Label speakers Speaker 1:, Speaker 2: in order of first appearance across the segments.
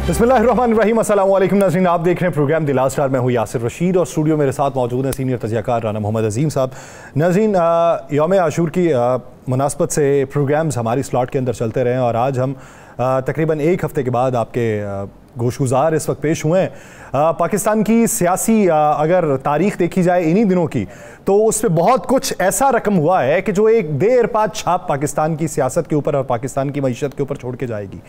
Speaker 1: बिस्मिल्लाहिर्रहमानिर्रहीम, अस्सलाम वालेकुम नाज़रीन, आप देख रहे हैं प्रोग्राम द लास्ट आवर। मैं हूँ यासिर रशीद और स्टूडियो मेरे साथ मौजूद हैं सीनियर तजियाकार राना मोहम्मद अजीम साहब। नाज़रीन, यौम आशूर की मुनासबत से प्रोग्राम्स हमारी स्लॉट के अंदर चलते रहे और आज हम तकरीबन एक हफ़्ते के बाद आपके गोशगुजार इस वक्त पेश हुए हैं। पाकिस्तान की सियासी अगर तारीख़ देखी जाए इन्हीं दिनों की, तो उसमें बहुत कुछ ऐसा रकम हुआ है कि जो एक देर बाद छाप पाकिस्तान की सियासत के ऊपर और पाकिस्तान की मईशत के ऊपर छोड़ के जाएगी।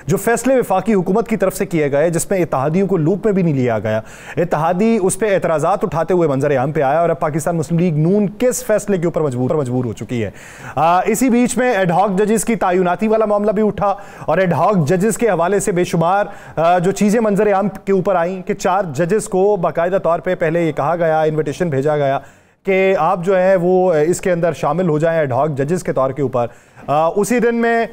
Speaker 1: जो फैसले वफाकी हुकूमत की तरफ से किए गए, जिसमें इत्तेहादियों को लूप में भी नहीं लिया गया, इत्तेहादी उस पर एतराज़ात उठाते हुए मंजर आम पे आया और अब पाकिस्तान मुस्लिम लीग नून किस फैसले के ऊपर मजबूर हो चुकी है। इसी बीच में एडहॉक जजेस की तायुनाती वाला मामला भी उठा और एडहॉक जजेस के हवाले से बेशुमार जो चीज़ें मंजर आम के ऊपर आई कि 4 जजेस को बाकायदा तौर पर पहले ये कहा गया, इन्विटेशन भेजा गया कि आप जो है वो इसके अंदर शामिल हो जाएं एडहॉक जजेस के तौर के ऊपर। उसी दिन में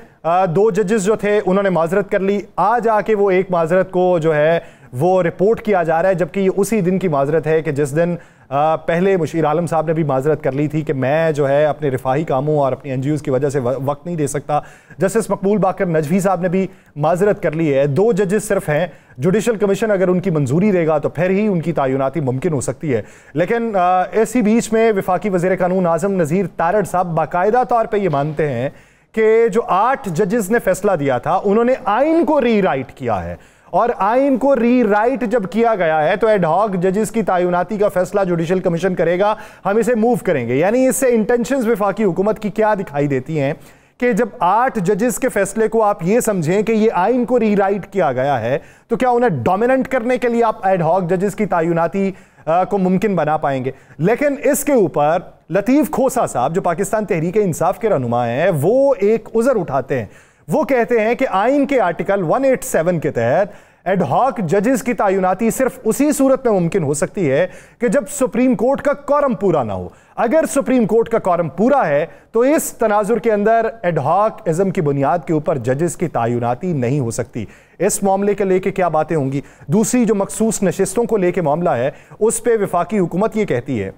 Speaker 1: 2 जजेस जो थे उन्होंने माजरत कर ली। आज आके वो एक माजरत को जो है वो रिपोर्ट किया जा रहा है, जबकि ये उसी दिन की माजरत है कि जिस दिन पहले मुशीर आलम साहब ने भी माजरत कर ली थी कि मैं जो है अपने रिफाही कामों और अपनी NGOs की वजह से वक्त नहीं दे सकता। जस्टिस मकबूल बाकर नजवी साहब ने भी माजरत कर ली है। 2 जजेस सिर्फ हैं। जुडिशल कमीशन अगर उनकी मंजूरी देगा तो फिर ही उनकी तायुनाती मुमकिन हो सकती है। लेकिन इसी बीच में वफाकी वज़ीर कानून आज़म नज़ीर तारड़ साहब बाकायदा तौर पर यह मानते हैं कि जो 8 जजेस ने फैसला दिया था उन्होंने आइन को रीराइट किया है, और आइन को रीराइट जब किया गया है तो एडहॉक जजेस की तायुनाती का फैसला जुडिशल कमीशन करेगा, हम इसे मूव करेंगे। यानी इससे इंटेंशंस वफाकी हुकूमत की क्या दिखाई देती हैं कि जब 8 जजेस के फैसले को आप ये समझें कि ये आइन को रीराइट किया गया है, तो क्या उन्हें डोमिनेंट करने के लिए आप एडहॉक जजेस की तायुनाती को मुमकिन बना पाएंगे। लेकिन इसके ऊपर लतीफ़ खोसा साहब जो पाकिस्तान तहरीक इंसाफ के रहनुमा हैं, वो एक उज़र उठाते हैं। वो कहते हैं कि आइन के आर्टिकल 187 के तहत एडहॉक जजेस की तायुनाती सिर्फ उसी सूरत में मुमकिन हो सकती है कि जब सुप्रीम कोर्ट का कॉरम पूरा ना हो। अगर सुप्रीम कोर्ट का कॉरम पूरा है तो इस तनाजुर के अंदर एडहॉक इज़्म की बुनियाद के ऊपर जजेस की तायुनाती नहीं हो सकती। इस मामले के लेके क्या बातें होंगी। दूसरी जो मखसूस नशिस्तों को लेके मामला है, उस पर वफाकी हुकूमत ये कहती है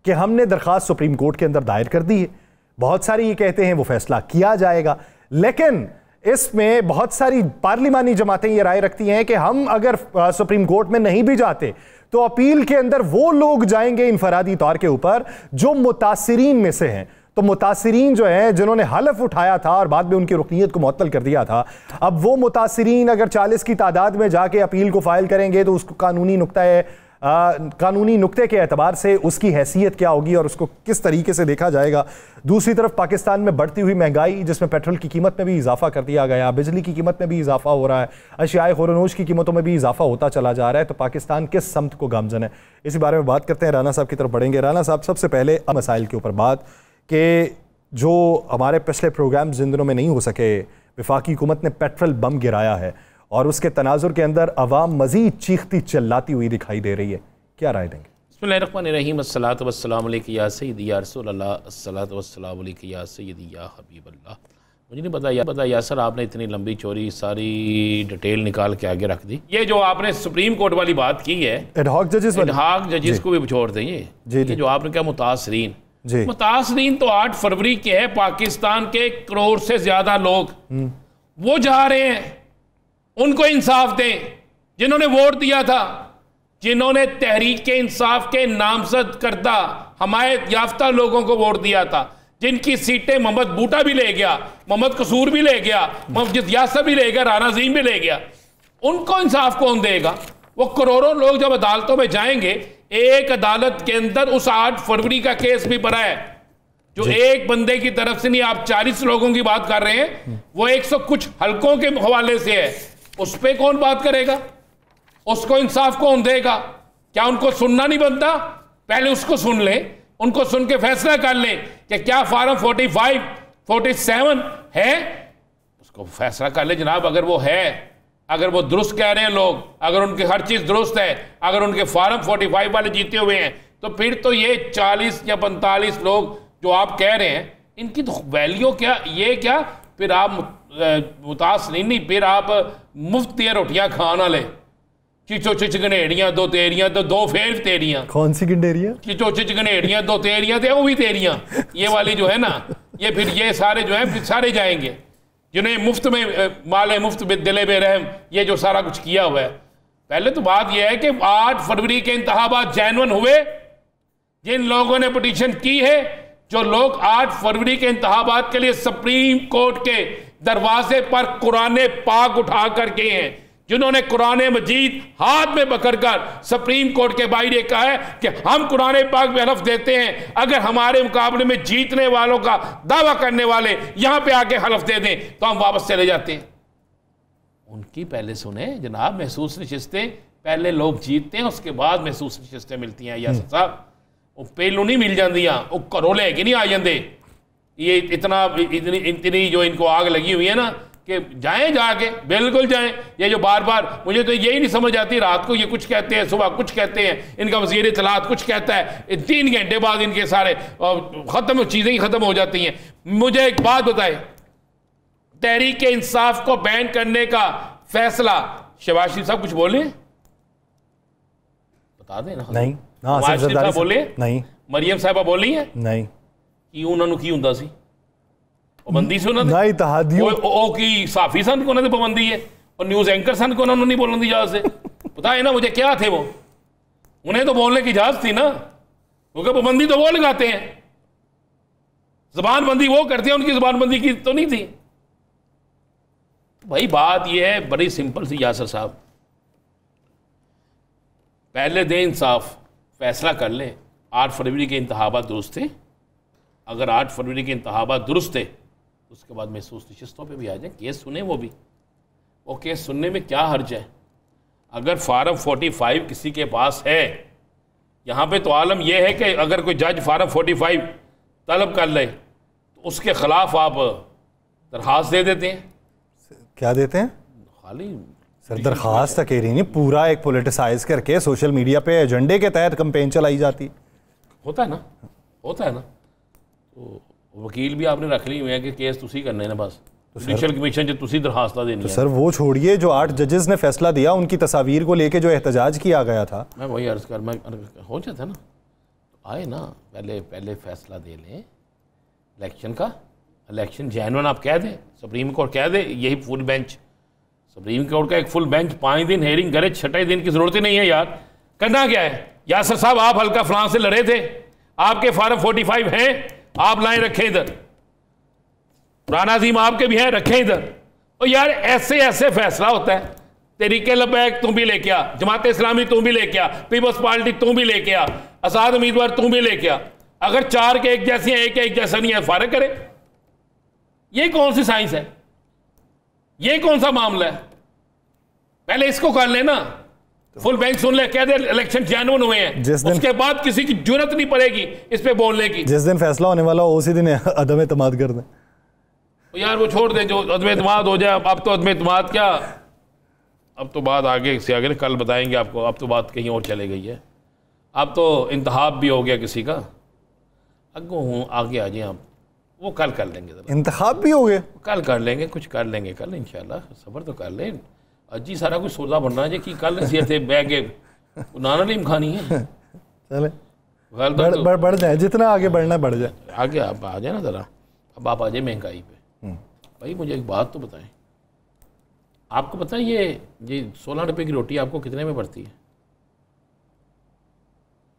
Speaker 1: कि हमने दरख्वास्त सुप्रीम कोर्ट के अंदर दायर कर दी है। बहुत सारे ये कहते हैं वो फैसला किया जाएगा, लेकिन इसमें बहुत सारी पार्लिमानी जमातें ये राय रखती हैं कि हम अगर सुप्रीम कोर्ट में नहीं भी जाते तो अपील के अंदर वो लोग जाएंगे इनफरादी तौर के ऊपर जो मुतासिरीन में से हैं। तो मुतासिरीन जो हैं जिन्होंने हलफ उठाया था और बाद में उनकी रुकनीत को मुअत्तल कर दिया था, अब वो मुतासिरीन अगर 40 की तादाद में जाके अपील को फाइल करेंगे तो उसको कानूनी नुक्ते के एतबार से उसकी हैसियत क्या होगी और उसको किस तरीके से देखा जाएगा। दूसरी तरफ पाकिस्तान में बढ़ती हुई महंगाई, जिसमें पेट्रोल की कीमत में भी इजाफा कर दिया गया, बिजली की कीमत में भी इजाफा हो रहा है, अशियाए खुरनोश की कीमतों में भी इजाफा होता चला जा रहा है। तो पाकिस्तान किस समत को गामजन है, इसी बारे में बात करते हैं। राना साहब की तरफ बढ़ेंगे। राना साहब, सबसे पहले मसाइल के ऊपर बात कि जो हमारे पिछले प्रोग्राम जिन दिनों में नहीं हो सके, वफाकी हुकूमत ने पेट्रोल बम गिराया है और उसके तनाजुर के अंदर अवाम मजीद चीखती चिल्लाती हुई दिखाई दे रही है, क्या राय देंगे?
Speaker 2: बिस्मिल्लाहिर्रहमानिर्रहीम, अस्सलातु वस्सलामु अलैका या सय्यदी या रसूल अल्लाह, अस्सलातु वस्सलामु अलैका या सय्यदी या हबीब अल्लाह। मुझे नहीं पता यासर, आपने इतनी लंबी चौड़ी सारी डिटेल निकाल के आगे रख दी। ये जो आपने सुप्रीम कोर्ट वाली बात की है,
Speaker 1: एडहॉक जजेस
Speaker 2: को भी छोड़ दें। ये जो आपने कहा मुतासरीन तो 8 फरवरी के है। पाकिस्तान के करोड़ से ज्यादा लोग वो जा रहे हैं, उनको इंसाफ दें। जिन्होंने वोट दिया था, जिन्होंने तहरीक के इंसाफ के नामजद करदा हमायत याफ्ता लोगों को वोट दिया था, जिनकी सीटें मोहम्मद बूटा भी ले गया, मोहम्मद कसूर भी ले गया, मोहम्मद यासर भी ले गया, राना अजीम भी ले गया, उनको इंसाफ कौन देगा? वो करोड़ों लोग जब अदालतों में जाएंगे, एक अदालत के अंदर उस 8 फरवरी का केस भी पड़ा है जो एक बंदे की तरफ से नहीं, आप 40 लोगों की बात कर रहे हैं, वो 100 कुछ हलकों के हवाले से है। उस पर कौन बात करेगा? उसको इंसाफ कौन देगा? क्या उनको सुनना नहीं बनता? पहले उसको सुन ले, उनको सुन के फैसला कर ले कि क्या फार्म 45, 47 है, उसको फैसला कर ले जनाब। अगर वो है, अगर वो दुरुस्त कह रहे हैं लोग, अगर उनकी हर चीज दुरुस्त है, अगर उनके फार्म 45 वाले जीते हुए हैं, तो फिर तो ये 40 या 45 लोग जो आप कह रहे हैं, इनकी तो वैल्यू क्या? ये क्या फिर आप मुतासरीन नहीं, फिर आप मुफ्त ये रोटियां खाना ले, चिचो चिच गनेड़ियां 2 तेरियां तो 2 फेर तेरियां।
Speaker 1: कौन सी गनेड़ियां?
Speaker 2: चिचो चिच गनेड़ियां 2 तेरियां थे, वो भी तेरियां, ये वाली जो है ना, ये फिर ये सारे जो है फिर सारे जाएंगे। जिन्हें मुफ्त में माले मुफ्त दिले बेरहम ये जो सारा कुछ किया हुआ है। पहले तो बात यह है कि 8 फरवरी के इंतखाबात जेन्युइन हुए। जिन लोगों ने पिटीशन की है, जो लोग 8 फरवरी के इंतखाबात के लिए सुप्रीम कोर्ट के दरवाजे पर कुरान पाक उठा कर गए हैं, जिन्होंने कुरान मजीद हाथ में पकड़कर सुप्रीम कोर्ट के बाहर कहा है कि हम कुरान पाक में हलफ देते हैं, अगर हमारे मुकाबले में जीतने वालों का दावा करने वाले यहां पे आके हलफ दे दें तो हम वापस चले जाते हैं। उनकी पहले सुने जनाब, महसूस नशिस्तें पहले लोग जीतते हैं, उसके बाद महसूस नशिस्तें मिलती हैं। यासर साहब, वो पहलू नहीं मिल जाती, वो घरों लेके नहीं आ जाते। ये इतनी जो इनको आग लगी हुई है ना कि जाएं, जाके बिल्कुल जाएं। ये जो बार बार, मुझे तो यही नहीं समझ आती, रात को ये कुछ कहते हैं, सुबह कुछ कहते हैं, इनका वज़ीर इत्तलात कुछ कहता है, 3 घंटे बाद इनके सारे ख़त्म, चीज़ें ही ख़त्म हो जाती हैं। मुझे एक बात बताए, तहरीक इंसाफ को बैन करने का फैसला, शहबाज शरीफ साहब कुछ बोले? बता दें ना। नहीं, शहबाज शरीफ साहब बोले नहीं, मरियम साहबा बोली है नहीं कि उन्होंने की हुंदा सी पाबंदी से उन्होंने की साफी सन को उन्होंने पाबंदी है, और न्यूज एंकर सन को उन्होंने नहीं बोलने दी इजाजत से। पता है ना मुझे क्या थे वो, उन्हें तो बोलने की इजाजत थी ना, क्योंकि पाबंदी तो वो लगाते हैं, जबानबंदी वो करते हैं, उनकी जबानबंदी की तो नहीं थी। भाई बात यह है बड़ी सिंपल सी यासर साहब, पहले दे इंसाफ, फैसला कर ले 8 फरवरी के इंतखाबात दुरुस्त थे। अगर 8 फरवरी के इंतखाबात दुरुस्त थे तो उसके बाद महसूस नशिस्तों पे भी आ जाए, केस सुने वो केस सुनने में क्या हर्ज है। अगर फार्म 45 किसी के पास है, यहाँ पे तो आलम यह है कि अगर कोई जज फार्म 45 तलब कर ले तो उसके खिलाफ आप दरख्वास्त दे देते हैं।
Speaker 1: क्या देते हैं? खाली सर दरख्वास्त तक कह रही नहीं, पूरा एक पोलिटिसाइज करके सोशल मीडिया पे एजेंडे के तहत कैंपेन चलाई जाती। होता है ना। तो वकील भी आपने रख ली हुए हैं कि केस तुसी करने ना, बस जुडिशल कमीशन जो तुसी दरखास्ता देनी है। सर वो छोड़िए, जो 8 जजेस ने फैसला दिया उनकी तस्वीर को लेके जो एहतजाज किया गया था, मैं वही अर्ज कर, मैं हो जाता ना, तो आए ना, पहले फैसला दे लें इलेक्शन का, इलेक्शन जेन्युइन आप कह दें, सुप्रीम कोर्ट कह दे, यही फुल बेंच, सुप्रीम कोर्ट का एक फुल बेंच 5 दिन हेयरिंग करे, 6ठे दिन की जरूरत ही नहीं है यार। करना क्या है? यासर साहब आप हल्का फलां से लड़े थे, आपके फार्म 45 हैं, आप लाए रखें इधर, राना अजीम आपके भी हैं, रखें इधर। और यार ऐसे फैसला होता है, तहरीके लबैक तुम भी लेके आ, जमात इस्लामी तुम भी लेके आ, पीपल्स पार्टी तुम भी लेके आ, आजाद उम्मीदवार तुम भी लेके आ। अगर 4 के एक जैसे हैं, एक के एक जैसा नहीं है, फारग करे। ये कौन सी साइंस है? ये कौन सा मामला है? पहले इसको कर लेना, फुल बेंच सुन ले, कह दे इलेक्शन जेन्युइन हुए हैं, उसके बाद किसी की जरूरत नहीं पड़ेगी इस पे बोलने की। जिस दिन फैसला होने वाला हो उसी दिन अदम एतमाद कर दें। यार वो छोड़ दें, जो अदम एतमाद हो जाए। अब तो अदम एतमाद क्या, अब तो बात आगे से आगे कल बताएंगे आपको, अब तो बात कहीं और चले गई है। अब तो इंतखाब भी हो गया किसी का, आगे आ जाए आप, वो कल कर लेंगे। इंतखाब भी हो गए, कल कर लेंगे, कुछ कर लेंगे कल इंशाल्लाह, सब्र तो कर लें। अजी सारा कुछ सौदा बनना है कि कल थे बैग के नाना नीम खानी है। चले बढ़ जाए, जितना आगे बढ़ना बढ़ जाए, आगे आप आ जाए ना ज़रा। अब आप आ जाए महंगाई पे। भाई मुझे एक बात तो बताएं, आपको पता है ये 16 रुपये की रोटी आपको कितने में पड़ती है?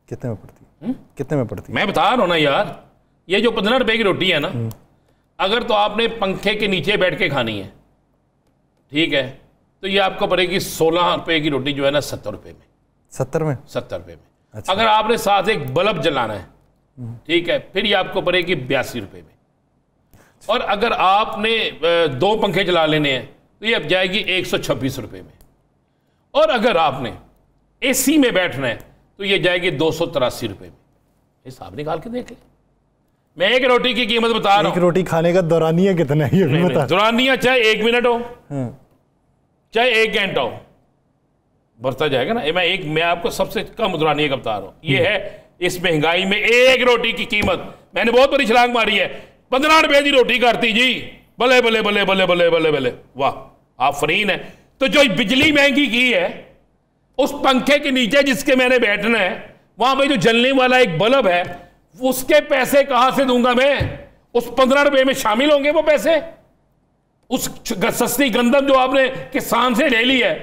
Speaker 1: कितने में पड़ती है? कितने में पड़ती है? मैं बता रहा हूँ ना यार, ये जो 15 रुपये की रोटी है ना, अगर तो आपने पंखे के नीचे बैठ के खानी है, ठीक है, तो ये आपको पड़ेगी 16 रुपये की रोटी जो है ना 70 रुपये में। 70 में? 70 रुपये में। अच्छा। अगर आपने साथ एक बल्ब जलाना है, ठीक है, फिर ये आपको पड़ेगी 82 रुपये में। और अगर आपने 2 पंखे जला लेने हैं तो ये अब जाएगी 126 रुपये में। और अगर आपने AC में बैठना है तो ये जाएगी 283 रुपये में। हिसाब निकाल के देख ले। मैं एक रोटी की कीमत बता रहा हूँ। एक रोटी खाने का दौरानिया कितना है ये भी बता। दौरानिया चाहे 1 मिनट हो, चाहे 1 घंटा हो, बढ़ता जाएगा ना। मैं आपको सबसे कम दौरानिया का बता रहा हूँ। ये है इस महंगाई में एक रोटी की कीमत। मैंने बहुत बड़ी छलांग मारी है। 15 रुपए की रोटी करती जी, बले बले बले बले बले बले बले, वाह आप फरीन है। तो जो बिजली महंगी की है, उस पंखे के नीचे जिसके मैंने बैठना है, वहां पे जो जलने वाला एक बल्ब है, उसके पैसे कहां से दूंगा मैं? उस 15 रुपए में शामिल होंगे वो पैसे?
Speaker 2: उस सस्ती गंदम जो आपने किसान से ले ली है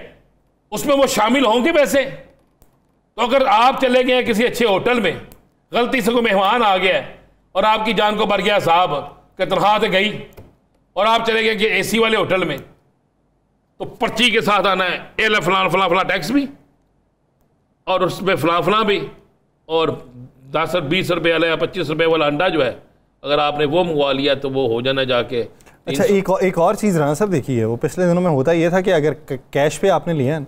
Speaker 2: उसमें वो शामिल होंगे पैसे? तो अगर आप चले गए किसी अच्छे होटल में, गलती से कोई मेहमान आ गया और आपकी जान को भर गया साहब कि तनख्वाह तो गई, और आप चले गए कि एसी वाले होटल में, तो पर्ची के साथ आना है ए फलां फलां फलां टैक्स भी और उसमें फलां फलां भी, और 10-20 रुपये वाला या 25 रुपये वाला अंडा जो है अगर आपने वो मंगवा लिया तो वो हो जाना जाके।
Speaker 1: अच्छा, एक और चीज़ राना साहब देखिए, वो पिछले दिनों में होता ये था कि अगर कैश पे आपने लिया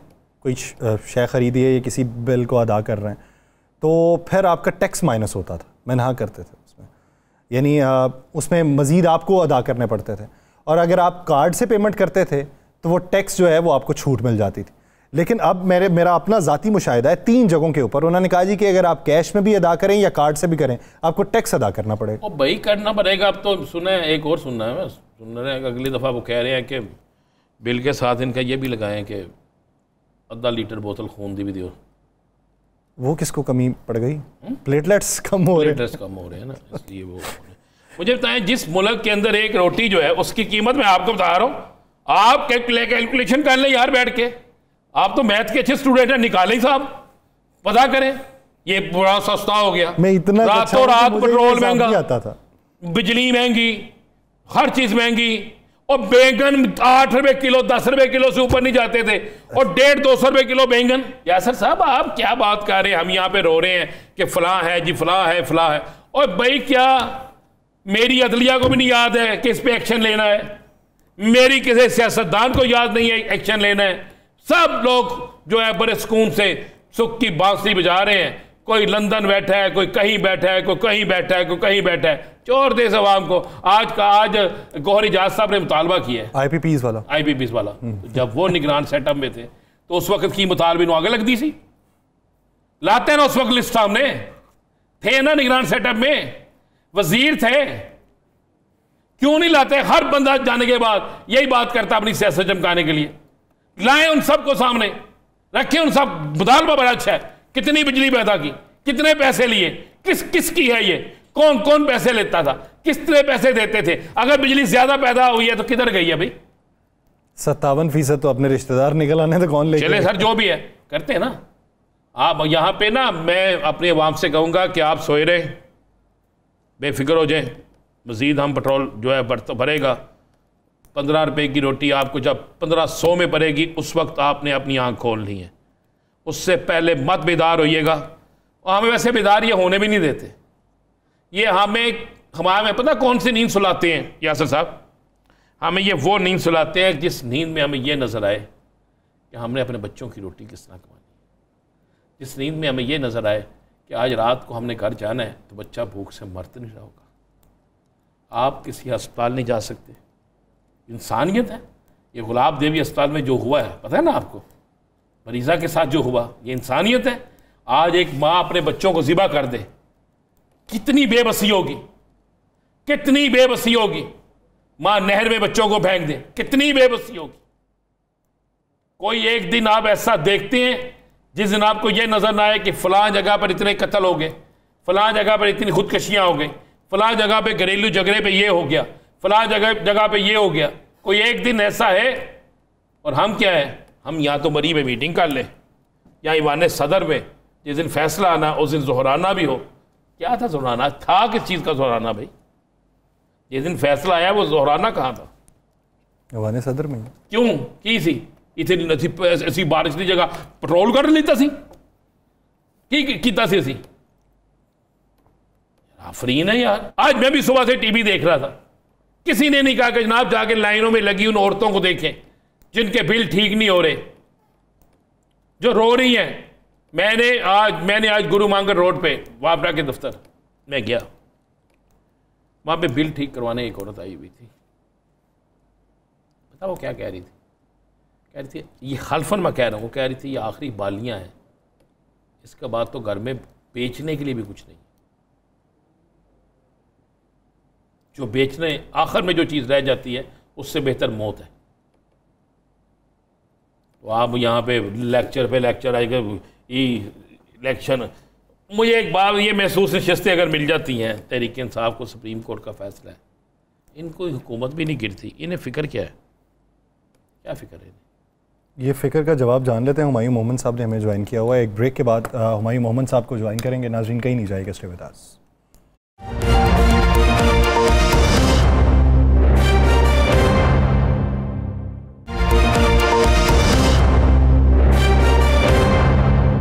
Speaker 1: कोई शय ख़रीदी है या किसी बिल को अदा कर रहे हैं तो फिर आपका टैक्स माइनस होता था, मैनहा करते थे उसमें, यानी उसमें मज़ीद आपको अदा करने पड़ते थे। और अगर आप कार्ड से पेमेंट करते थे तो वो टैक्स जो है वो आपको छूट मिल जाती थी। लेकिन अब मेरा अपना ज़ाती मुशाहिदा है 3 जगहों के ऊपर उन्होंने कहा जी कि अगर आप कैश में भी अदा करें या कार्ड से भी करें आपको टैक्स अदा करना पड़ेगा।
Speaker 2: और भाई करना पड़ेगा। अब तो सुने, एक और सुनना है, सुन रहे हैं अगली दफ़ा वो कह रहे हैं कि बिल के साथ इनका ये भी लगाएं कि आधा लीटर बोतल खून दी भी दियो।
Speaker 1: वो किसको कमी पड़ गई? प्लेटलेट्स कम हो
Speaker 2: रहे हैं ना, इसलिए वो मुझे बताएं, जिस मुल्क के अंदर एक रोटी जो है उसकी कीमत मैं आपको बता रहा हूँ, आप कैलकुलेशन कर लें यार बैठ के, आप तो मैथ के अच्छे स्टूडेंट हैं, निकालें साहब, पता करें। ये बड़ा सस्ता हो गया,
Speaker 1: मैं इतना
Speaker 2: रातों रात पेट्रोल महंगा,
Speaker 1: आता था,
Speaker 2: बिजली महंगी, हर चीज महंगी, और बैंगन 8 रुपए किलो 10 रुपए किलो से ऊपर नहीं जाते थे, और 150-200 रुपए किलो बैंगन। यासर साहब आप क्या बात कर रहे हैं? हम यहाँ पे रो रहे हैं कि फलां है जी, फलां है, फलां है। और भाई क्या मेरी अदलिया को भी नहीं याद है कि इस पे एक्शन लेना है? मेरी किसी सियासतदान को याद नहीं है एक्शन लेना है? सब लोग जो है बड़े सुकून से सुख की बांसुरी बजा रहे हैं। कोई लंदन बैठा है, कोई कहीं बैठा है, कोई कहीं बैठा है, कोई कहीं बैठा है। चोर दे आवाम को। आज गौहर इजाज साहब ने मुतालबा किया है आईपीपीस वाला। जब वो निगरान सेटअप में थे तो उस वक्त की मुतालबे आगे लगती सी, लाते ना उस वक्त लिस्ट सामने थे ना, निगरान सेटअप में वजीर थे, क्यों नहीं लाते? हर बंदा जाने के बाद यही बात करता अपनी सियासत चमकाने के लिए। लाए उन सबको सामने रखे, उन सब मुतालबा बड़ा अच्छा है, कितनी बिजली पैदा की, कितने पैसे लिए, किसकी है ये, कौन कौन पैसे लेता था, किस तरह पैसे देते थे, अगर बिजली ज्यादा पैदा हुई है तो किधर गई है भाई?
Speaker 1: 57% तो अपने रिश्तेदार निकल आने तो कौन ले
Speaker 2: चले सर, जो भी है करते हैं ना। आप यहाँ पे ना, मैं अपनी आवाम से कहूँगा कि आप सोए रहे, बेफिक्र हो जाए। मजीद हम पेट्रोल जो है भरेगा, 15 रुपए की रोटी आपको जब 1500 में पड़ेगी उस वक्त आपने अपनी आंख खोलनी है। उससे पहले मत बेदार होइएगा। और हमें वैसे बेदार ये होने भी नहीं देते। ये हमें पता कौन सी नींद सुलाते हैं यासर साहब? हमें ये वो नींद सुलाते हैं जिस नींद में हमें ये नज़र आए कि हमने अपने बच्चों की रोटी किस तरह कमानी, जिस नींद में हमें ये नज़र आए कि आज रात को हमने घर जाना है तो बच्चा भूख से मर नहीं रहा होगा। आप किसी अस्पताल नहीं जा सकते, इंसानियत है। ये गुलाब देवी अस्पताल में जो हुआ है पता है ना आपको, मरीज़ा के साथ जो हुआ, ये इंसानियत है। आज एक माँ अपने बच्चों को ज़िबा कर दे, कितनी बेबसी होगी, कितनी बेबसी होगी। माँ नहर में बच्चों को फेंक दे, कितनी बेबसी होगी। कोई एक दिन आप ऐसा देखते हैं जिस दिन आपको यह नजर ना आए कि फलां जगह पर इतने कत्ल हो गए, फलां जगह पर इतनी खुदकशियां हो गई, फलां जगह पे घरेलू झगड़े पे ये हो गया, फलां जगह पे ये हो गया। कोई एक दिन ऐसा है, और हम क्या है, हम या तो मरी में मीटिंग कर लें या ईवान सदर में जिस दिन फैसला आना उस दिन जोहराना भी हो। क्या था जोहराना? था किस चीज़ का जोहराना भाई? जिस दिन फैसला आया वो जोहराना कहाँ था?
Speaker 1: ईवान सदर में।
Speaker 2: क्यों की सी इतनी ऐसी बारिश की जगह पेट्रोल कर लेता सी कीता सी असी आफरीन है यार। आज मैं भी सुबह से टीवी देख रहा था, किसी ने नहीं कहा कि जनाब जाके लाइनों में लगी उन औरतों को देखें जिनके बिल ठीक नहीं हो रहे, जो रो रही हैं। मैंने आज गुरु मांगर रोड पे वापरा के दफ्तर में गया, वहां पे बिल ठीक करवाने एक औरत आई हुई थी। पता वो क्या कह रही थी? कह रही थी, ये हल्फन मैं कह रहा हूँ, कह रही थी ये आखिरी बालियां हैं, इसके बाद तो घर में बेचने के लिए भी कुछ नहीं। जो बेचने आखिर में जो चीज़ रह जाती है उससे बेहतर मौत है। तो आप यहाँ पे लेक्चर आएगा, इलेक्शन। मुझे एक बार ये महसूस नशस्तें अगर मिल जाती हैं तहरीक इंसाफ को, सुप्रीम कोर्ट का फैसला है, इनको हुकूमत भी नहीं गिरती, इन्हें फ़िक्र क्या है? क्या फिक्र है?
Speaker 1: ये फ़िक्र का जवाब जान लेते हैं। हुमायूं मोहम्मद साहब ने हमें ज्वाइन किया हुआ है। एक ब्रेक के बाद हुमायूं मोहम्मद साहब को ज्वाइन करेंगे। नाज़रीन कहीं नहीं जाएगा, स्टे विद अस।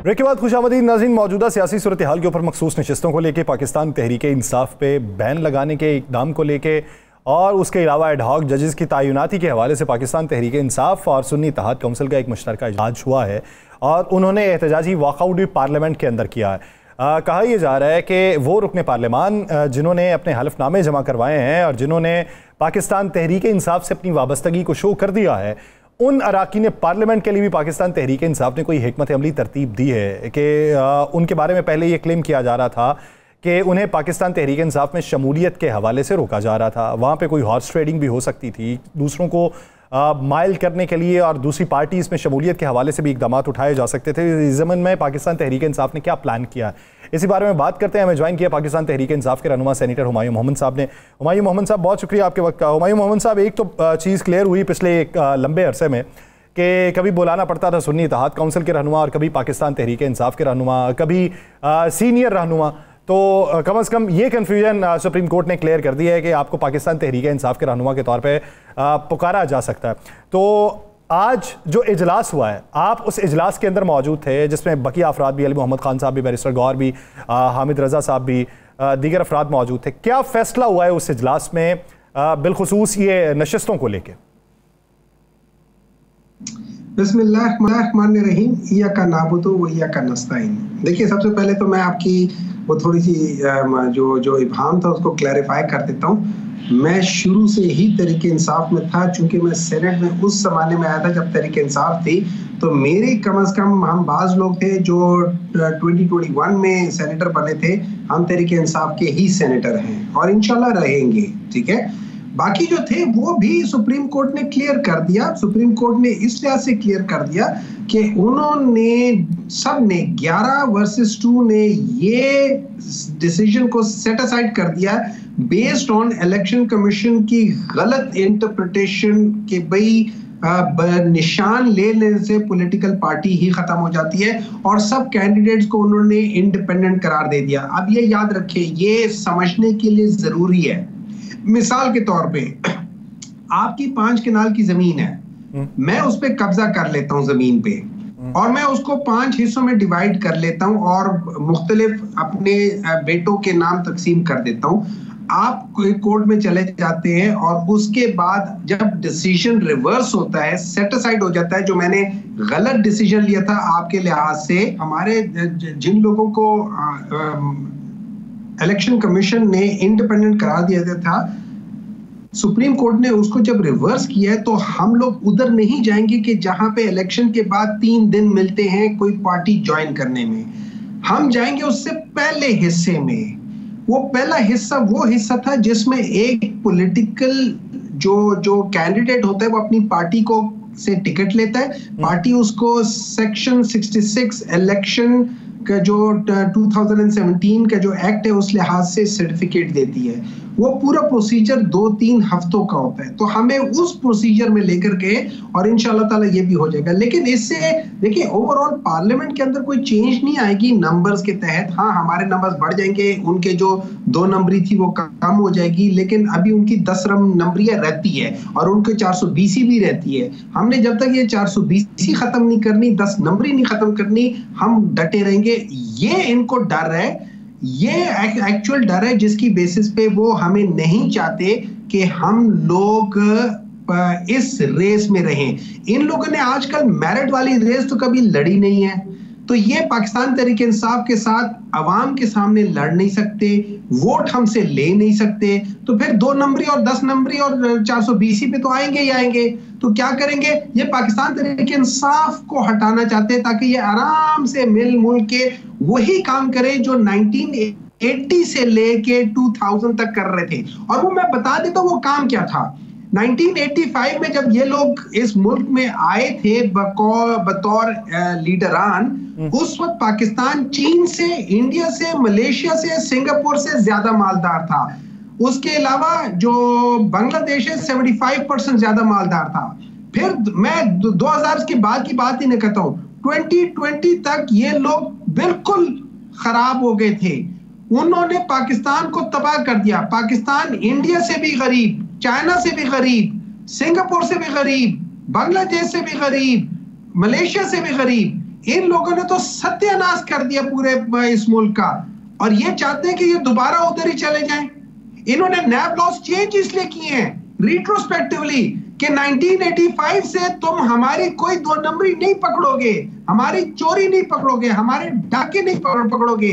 Speaker 1: ब्रेक के बाद खुशामदीद नाज़रीन। मौजूदा सियासी सूरत हाल के ऊपर मखसूस नशिस्तों को लेकर, पाकिस्तान तहरीक इंसाफ पे बैन लगाने के इक़दाम को लेकर और उसके अलावा एडहॉक जजेस की तैनाती के हवाले से पाकिस्तान तहरीक इंसाफ और सुन्नी इत्तेहाद काउंसिल का एक मुश्तरका इजलास हुआ है और उन्होंने एहतजाजी वॉकआउट भी पार्लियामेंट के अंदर किया है। कहा यह जा रहा है कि वो रुकने पार्लियामान जिन्होंने अपने हलफनामे जमा करवाए हैं और जिन्होंने पाकिस्तान तहरीक इंसाफ से अपनी वाबस्तगी को शो कर दिया है, उन अराकीन पार्लियामेंट के लिए भी पाकिस्तान तहरीक इंसाफ ने कोई हिकमत अमली तरतीब दी है कि उनके बारे में पहले ये क्लेम किया जा रहा था कि उन्हें पाकिस्तान तहरीक इंसाफ में शमूलियत के हवाले से रोका जा रहा था। वहाँ पे कोई हॉर्स ट्रेडिंग भी हो सकती थी, दूसरों को माइल करने के लिए और दूसरी पार्टीज़ में शमूलियत के हवाले से भी इक़दाम उठाए जा सकते थे। इस ज़मन में पाकिस्तान तहरीक इंसाफ ने क्या प्लान किया, इसी बारे में बात करते हैं। हमें ज्वाइन किया पाकिस्तान तहरीक इंसाफ के रहनुमा सेनेटर हुमायूं मोहम्मद साहब ने। हुमायूं मोहम्मद साहब, बहुत शुक्रिया आपके वक्त का। हुमायूं मोहम्मद साहब, एक तो चीज़ क्लियर हुई पिछले एक लंबे अरसे में कि कभी बुलाना पड़ता था सुन्नी इत्तेहाद काउंसिल के रहनुमा और कभी पाकिस्तान तहरीक इंसाफ के रहनुमा, कभी सीनियर रहनुमा। तो कम से कम ये कन्फ्यूजन सुप्रीम कोर्ट ने क्लियर कर दिया है कि आपको पाकिस्तान तहरीक इंसाफ के रहनुमा के तौर पे पुकारा जा सकता है। तो आज जो इजलास हुआ है, आप उस इजलास के अंदर मौजूद थे जिसमें बकी अफराद भी, अली मोहम्मद खान साहब भी, बैरिस्टर गौहर भी, हामिद रजा साहब भी, दीगर अफराद मौजूद थे। क्या फैसला हुआ है उस इजलास में बिलखुसूस ये नशिस्तों को लेकर?
Speaker 3: बिस्मिल्लाहिर्रहमानिर्रहीम, इय्याका नअबुदु व इय्याका नस्तईन। देखिए, सबसे पहले तो मैं आपकी वो थोड़ी सी जो इब्हाम था उसको क्लैरिफाई कर देता हूँ। मैं शुरू से ही तहरीक इंसाफ में था, चूंकि मैं सेनेट में उस ज़माने में आया था जब तहरीक इंसाफ थी। तो मेरे कम अज़ कम हम बाज़ लोग थे जो 2021 में सेनेटर बने थे, हम तहरीक इंसाफ के ही सेनेटर हैं और इंशाल्लाह रहेंगे। ठीक है, बाकी जो थे वो भी सुप्रीम कोर्ट ने क्लियर कर दिया। सुप्रीम कोर्ट ने इस लिहाज से क्लियर कर दिया कि उन्होंने सब ने 11 वर्सेस 2 ने ये डिसीजन को सेट असाइड कर दिया बेस्ड ऑन इलेक्शन कमीशन की गलत इंटरप्रिटेशन के भाई निशान ले लेने से पॉलिटिकल पार्टी ही खत्म हो जाती है और सब कैंडिडेट्स को उन्होंने इंडिपेंडेंट करार दे दिया। अब ये याद रखें, ये समझने के लिए जरूरी है। मिसाल के तौर पे आपकी 5 कनाल की जमीन है, मैं उस पे कब्जा कर लेता हूं जमीन पे और मैं उसको 5 हिस्सों में डिवाइड कर लेता हूं और मुख्तलिफ अपने बेटों के नाम तकसीम कर देता हूं। आप कोर्ट में चले जाते हैं और उसके बाद जब डिसीजन रिवर्स होता है, सेट असाइड हो जाता है, जो मैंने गलत डिसीजन लिया था आपके लिहाज से, हमारे जिन लोगों को इलेक्शन कमीशन ने इंडिपेंडेंट करार दिया था, सुप्रीम कोर्ट ने उसको जब रिवर्स किया है तो हम लोग उधर नहीं जाएंगे कि जहां पे इलेक्शन के बाद 3 दिन मिलते हैं कोई पार्टी ज्वाइन करने में। हम जाएंगे उससे पहले हिस्से में। वो पहला हिस्सा वो हिस्सा था जिसमें एक पॉलिटिकल जो कैंडिडेट होता है वो अपनी पार्टी को से टिकट लेता है, पार्टी उसको सेक्शन 66 इलेक्शन का जो 2017 का जो एक्ट है उस लिहाज से सर्टिफिकेट देती है। वो पूरा प्रोसीजर 2-3 हफ्तों का होता है, तो हमें उस प्रोसीजर में लेकर के और इंशाल्लाह ताला ये भी हो जाएगा। लेकिन इससे देखिए ओवरऑल पार्लियामेंट के अंदर कोई चेंज नहीं आएगी नंबर्स के तहत। हाँ, हमारे नंबर्स बढ़ जाएंगे, उनके जो 2 नंबरी थी वो कम हो जाएगी, लेकिन अभी उनकी 10 नंबरियां रहती है और उनके 420 भी रहती है। हमने जब तक ये 420 खत्म नहीं करनी, 10 नंबरी नहीं खत्म करनी, हम डटे रहेंगे। ये इनको डर है, ये एक्चुअल डर है जिसकी बेसिस पे वो हमें नहीं चाहते कि हम लोग इस रेस में रहें। इन लोगों ने आजकल मेरिट वाली रेस तो कभी लड़ी नहीं है, तो ये पाकिस्तान तहरीक इंसाफ के साथ अवाम के सामने लड़ नहीं सकते, वोट हमसे ले नहीं सकते, तो फिर 2 नंबरी और 10 नंबरी और 420 पे तो आएंगे ही आएंगे। तो क्या करेंगे, ये पाकिस्तान तहरीक इंसाफ को हटाना चाहते हैं ताकि ये आराम से मिल के वही काम करे जो 1980 से लेके 2000 तक कर रहे थे। और वो मैं बता देता हूँ वो काम क्या था। 1985 में जब ये लोग इस मुल्क में आए थे बतौर लीडरान, उस वक्त पाकिस्तान चीन से, इंडिया से, मलेशिया से, सिंगापुर से ज्यादा मालदार था। उसके अलावा जो बांग्लादेश है 75% ज्यादा मालदार था। फिर मैं 2000 के बाद की बात ही नहीं करता हूं, 2020 तक ये लोग बिल्कुल खराब हो गए थे। उन्होंने पाकिस्तान को तबाह कर दिया। पाकिस्तान इंडिया से भी गरीब, चाइना से भी गरीब, सिंगापुर से भी गरीब, बांग्लादेश से भी गरीब, मलेशिया से भी गरीब। इन लोगों ने तो सत्यानाश कर दिया पूरे इस मुल्क का, और ये चाहते हैं कि ये दोबारा उधर ही चले जाएं। इन्होंने नैब लॉस चेंज इसलिए किए हैं रिट्रोस्पेक्टिवली कि 1985 से तुम हमारी कोई दो नंबरी नहीं पकड़ोगे, हमारी चोरी नहीं पकड़ोगे, हमारे डाके नहीं पकड़ोगे।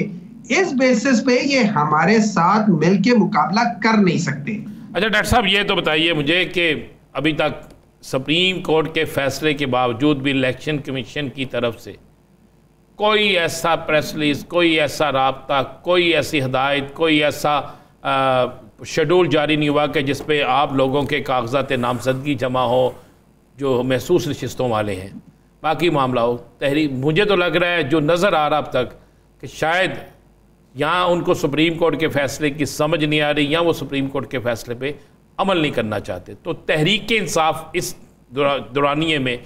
Speaker 3: इस बेसिस पे ये हमारे साथ मिलके मुकाबला कर नहीं सकते।
Speaker 2: अच्छा डॉक्टर साहब, ये तो बताइए मुझे कि अभी तक सुप्रीम कोर्ट के फैसले के बावजूद भी इलेक्शन कमीशन की तरफ से कोई ऐसा प्रेस रिलीज, कोई ऐसा राब्ता, कोई ऐसी हदायत, कोई ऐसा शेड्यूल जारी नहीं हुआ कि जिस पे आप लोगों के कागजात नामजदगी जमा हो जो महसूस नशिस्तों वाले हैं, बाकी मामला हो तहरीक। मुझे तो लग रहा है जो नज़र आ रहा अब तक कि शायद यहाँ उनको सुप्रीम कोर्ट के फैसले की समझ नहीं आ रही या वो सुप्रीम कोर्ट के फैसले पे अमल नहीं करना चाहते। तो तहरीक इंसाफ इस दौरानिए में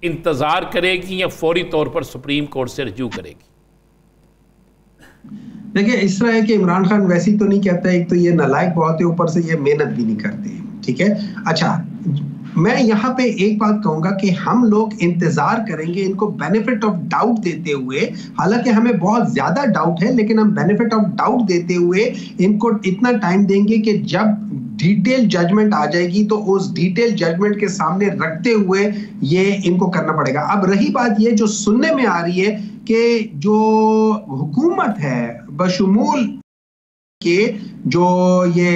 Speaker 2: इंतज़ार करेगी या फौरी तौर पर सुप्रीम कोर्ट से रजू करेगी?
Speaker 3: देखिए, इस तरह है कि इमरान खान वैसे ही तो नहीं कहता, एक तो ये नालायक बहुत है, ऊपर से ये मेहनत भी नहीं करते, ठीक है। अच्छा, मैं यहाँ पे एक बात कहूंगा कि हम लोग इंतजार करेंगे इनको बेनिफिट ऑफ डाउट देते हुए, हालांकि हमें बहुत ज्यादा डाउट है, लेकिन हम बेनिफिट ऑफ डाउट देते हुए इनको इतना टाइम देंगे कि जब डिटेल जजमेंट आ जाएगी तो उस डिटेल जजमेंट के सामने रखते हुए ये इनको करना पड़ेगा। अब रही बात ये जो सुनने में आ रही है कि जो हुकूमत है बशमूल के जो ये